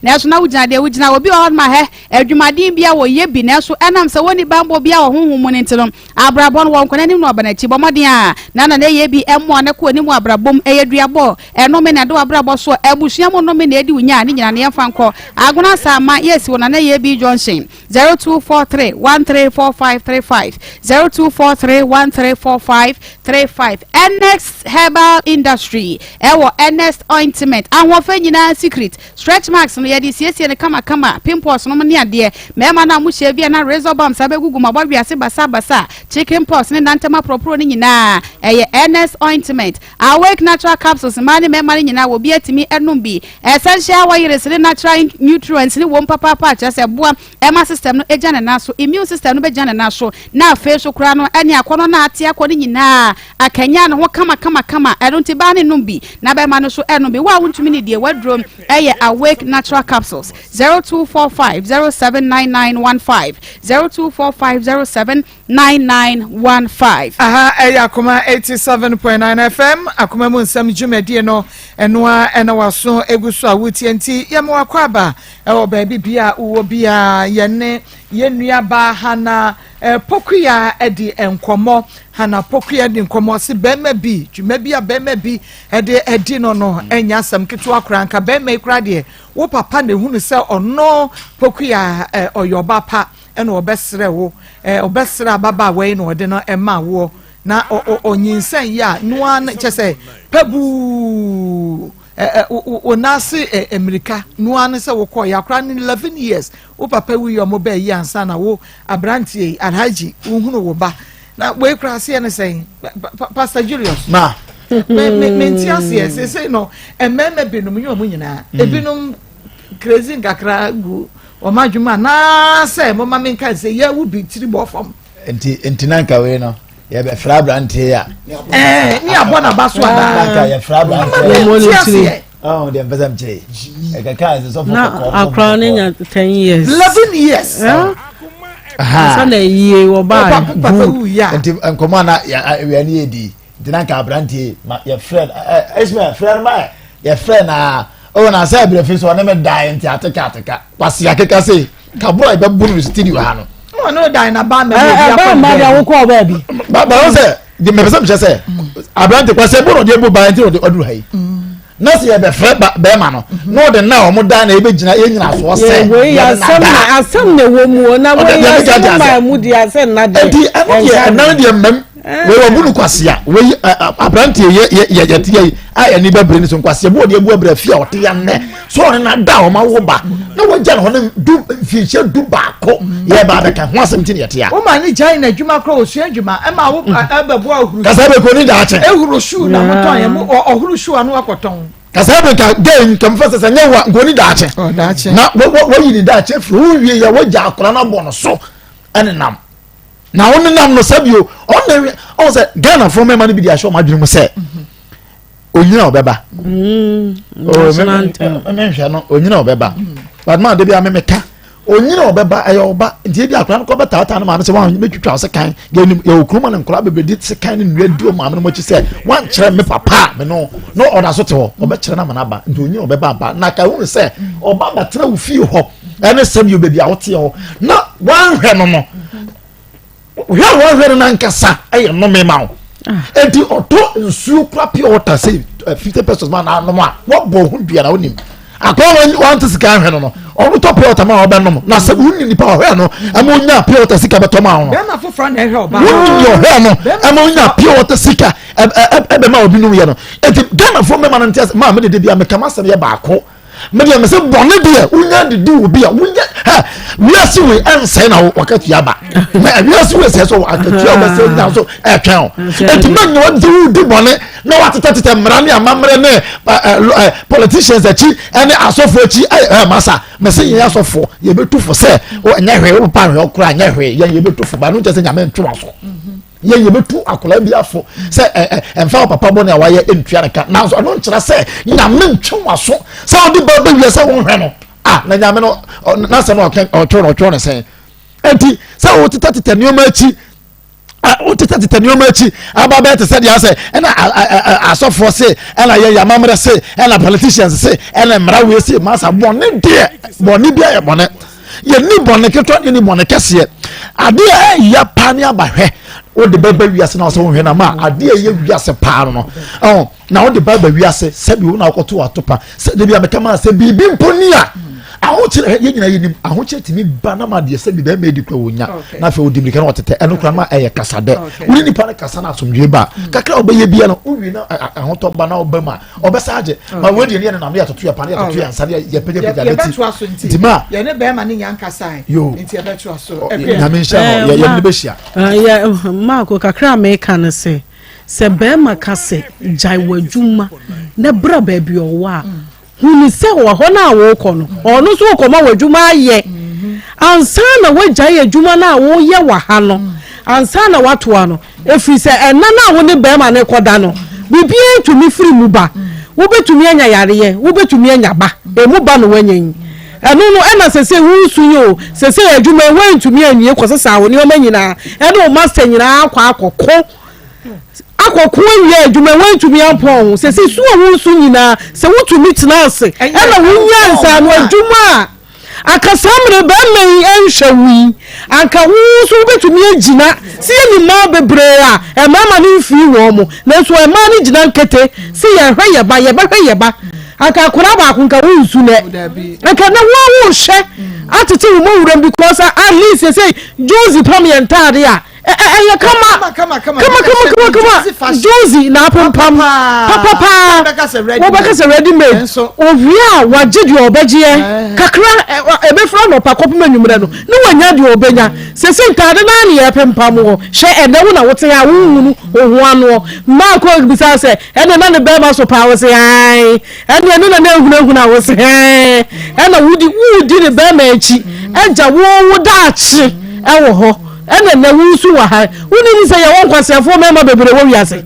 na so na wugina de wugina obi o ma he adwumaden bia wo ye bi na so enam se woni bambo bia wo honhom ne ntino abrabon wo nkona nim no obanachi bomoden a na na ye bi emmo ne ko nim abrabom eyeduabo eno me na de abrabo so ebusuam no me na edi wunya ne nyina ne yemfa nko agona sama yes wona na ye bi Johnson 0243134535 0243134535 NX Herbal Industry ewo NX ointment ahofa nyina secret stretch marks no ye di siesie ne kama pimples no ne ade mema na mu hye bia na razor balm sabegugu mabwiase basa chicken pox ne nantema propro ne nyina eye NX ointment awake natural capsules mani mema ne nyina wo bia timi enum bi essential wires ne natural nutrients ne wom papa chese boa ema system no eja na so immune system no beja na so na facial kura no ene akono na ate akone nyina akanya no ho kama edonti ba ne num bi na be ma no so enum bi wa wontumi ne die wadrom eye awake natural capsules 0245079915 0245079915 aha eye Akoma 87.9 FM Akoma mu nsem dwumadie no enoa ena waso eguso awutie nti yemo akwaba ewo baabi bia uwo bia yene yenua ba hana pokuya edi enkomo hana pokuya di enkomo si bema bi dwuma bia bema bi edi no enya asam ketu akra nka bema ikra de wo papa ne hunu se ono pokuya oyoba pa ena obesre wo obesre baba we no de no ema wo na onyinsan ya noa chese pebu onasi America noa se wo ko yakra ni 11 years wo papa wi yo mo ba yi ansa na wo abrantie alhaji uhunu wo ba na we kra se ne sen Pastor Julius ma me ntiase se no ememe binum nyo mo nyina ebinum crazy ngakra gu o madwuma na se mo ma menka se ya wo bi tiri bo fam enti nanka we no ye be fra brante ya ni abona baso ada nanka ye fra brante oh dem bezam che e ka ka so for akra ne nya 10 years 11 years aha so na yiye wo ba enti enkomo na we ni edi nanka brante ye friend esme friend ma ye friend na o na say be fi so na me die enti ateka kwasi akeka say ka boy be bunu studio ha no no die na ba me ba ma dia wo ko ba bi ba say the me person say abrante kwasi bunu de bu ba enti oduru ha yi na say be friend be ma no no de na o mo die na e be gina e nyina so say we ya asem na wo mu na we ya asem ma mu di asem na de enti e na de mem we wabunu kwasia we abrante ye a ani bebre ni so kwasia bo de ebu abra fia ote ya ne so on na da o ma wo ba na wo gya no ne du fiche du ba ko ye ba be ka ho asem ti ne yete ya o ma ni jai na adwuma kro o sua adwuma e ma wo ababu ahuru kasa be ko ni da ache ehuru shu na moton ye mo ohuru shu anu akoton kasa be ka gain kam fa sesa nya wa ngoni da ache na wo yi ni da ache fru wie ya wo gya akora na bo no so ene nam na won nam no sabio on say Ghana from me man bi dia show ma dwene mu say onyina obeba me hwe no onyina obeba but man de bia me meka onyina obeba ayo oba ntie bi akora no ko beta no ma no say wan metwitwa se kan genim ye okruma no nkora bebedi se kan no nwedu ma no mo chi say wan kire me papa me no order so te ho obekire na manaba ntie onyina obeba ba na ka hu say oba batera wo fie ho ene sabio be bia wote ho na wan hwe no we are one na nkasa aye no me ma o enti oto nsu kwa pure water say 50 pesos man na no ma wo bo hu dua na onim akwa want to sika hwe no o to pure water ma o be no na se hu ni pa hwe no ama onya pure water sika be to ma o be na fofra na hwe oba wo hwe no ama onya pure water sika be ma obi no ye no enti Ghana fo me ma ntia ma me de bia me kama se ye ba ko me de me se bone de unya de di obi a unya ha we asi we ansai na wakati ya ba we asi we se so wakati ya ba se na so twan enti man no di bone na watata mrani amamre ne politicians achi ene asofo achi masa me se ye asofo ye betufo se o nya hwe o pa hwe okura nya hwe ye betufo ba no je se nya me ntwa so ye betu akola bi afo se emfa papa bo na waye entua nka na so no nkyira se nya me ntwa so se odi ba ba wi se wo hwe no na nya me no na se no otwo ne se enti se wo teta nioma achi o tete tete nneɛma akyi aba bɛɛ te sɛ deɛ asɛ ɛna asɔfoɔ se ɛna yɛ yamamrɛ se ɛna politicians se ɛna mmara wei se masa bɔne deɛ bɔne bia yɛ bɔne yɛni bɔne ketewa yɛni bɔne kɛseɛ adeɛ ɛyɛ paa ne abahwɛ wode bɛba wiase na wɔsɛ wohwɛ na ma adeɛ ɛyɛ wiase paa no na wode bɛba wiase sɛbi wo na wokɔto watopa sɛ de bia mekama sɛ biribi mponi a ahokyere yɛ nyina yɛnim ahokyere timi ba na ma deɛ sɛ bi bɛma edi kura wonya na afei wodi mirika na wɔtetɛ ɛno kura ma ɛyɛ kasa dɛ wone nipa no kasa na asomdwe ba kakra wobɛyɛ bia no wowie na ahotɔ ba na wobɛ ma ɔbɛsa agye ma wɔdi ne yɛ no nam ne yɛtoto yɛ pa ne yɛtoto yɛ nsa ne yɛpɛgyapɛgya bɛti nti ma yɛne bɛrima ne nya nkasae nti yɛbɛtoa so nyame nhyɛ no yɛne bɛhyia maako kakra meka no sɛ bɛrima ka sɛ gyae w'adwuma na bra baabi ɔwɔ a huni sɛ wɔ hɔ na wokɔ no ɔno so wokɔ ma w'adwuma ayɛ ansa na wagyae adwuma na woyɛ wɔ ha no ansa na watoa no ɛfiri sɛ ɛna na wo ne bɛrima ne kɔda no biribiara tumi firi mu ba wobɛtumi anya yareɛ wobɛtumi anya ba ɛmu ba no wanya yi ɛno no ɛna sɛsɛ wosu yi o sɛsɛ adwuma woantumi anwie kɔ sesa wo nneɔma nyinaa ɛne wo master nyinaa akɔkɔ awie adwuma woantumi ampɔn sɛsɛ su a wosu nyinaa sɛ wotumi tena ase ɛna wonya nsa no adwuma a akasa mmerɛ bɛrima yi ɛnhwɛ wi anka wosu wobɛtumi agyina sɛ yɛne mmaa bebree a ɛmama no mfiri wɔ mo nanso ɛmaa no gyina nkete sɛ yɛbɛhwɛ yɛ ba anka akora baako nka wonsu nɛ anka na wohwɛ atete wo mawuram because at least say Josie pam yɛ ntaade a ɛyɛ kama Josie na pam papa wobɛka sɛ ready made ovia wagye deɛ ɔbɛgyeɛ kakra ɛbɛfra no pa kɔpem anwummerɛ no ne wanya deɛ ɔbɛnya sɛsɛ ntaade na ne yɛpempam hɔ hyɛ ɛnɛ wo na wote a wohunu oho ano ma kɔ bisa sɛ ɛne na ne bɛrima so paa wo sɛ ai ɛne no na ne ahunahuna wo sɛ ɛna wodi ne bɛrima akyi agya wo daakye ɛwɔ hɔ ɛna na wusu wa ha woni ni sɛ yɛ wɔn kwasiafo mɛma bebree wɔ wiase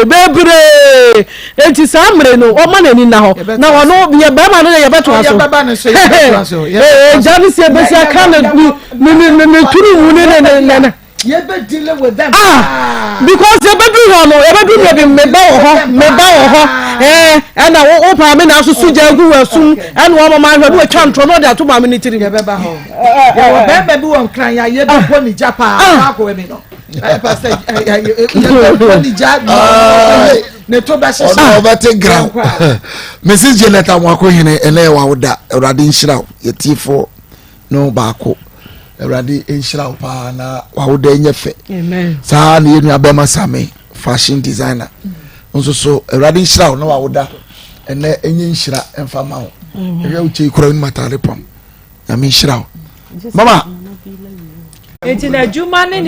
bebree enti saa mmerɛ no ɔma n'ani na hɔ na ɔno yɛ bɛrima no yɛ bɛto aso jani sɛ bɛsi aka na ne turu mu ne deal with them because yɛbɛdu meba wɔ hɔ ɛna wo pa me na so sugya gu wasum ɛna wo mama hwɛ do atwa ntro no de ato ma me ne tiri yɛbɛba hɔ yɛwɔ bɛbɛ bi wɔ nkran ya yɛbɛbɔ ni japa akɔ mi no pastor yɛbɛbɔ ni japa ne to ba hye ɔbɛte ground Mrs. Janet Amwako hene ɛnɛ wa woda Awurade nhyira yɛtifo no baako Awurade nhyira pa na wa woda nyɛ fɛ amen saa ne yɛnua bɛma same fashion designer nso so Awurade nhyira na wa woda ɛnɛ enye nhyira ɛmfa ma wo ɛhwɛ wo kyei kora ni matare pam na me nhyira mama enti na juma ne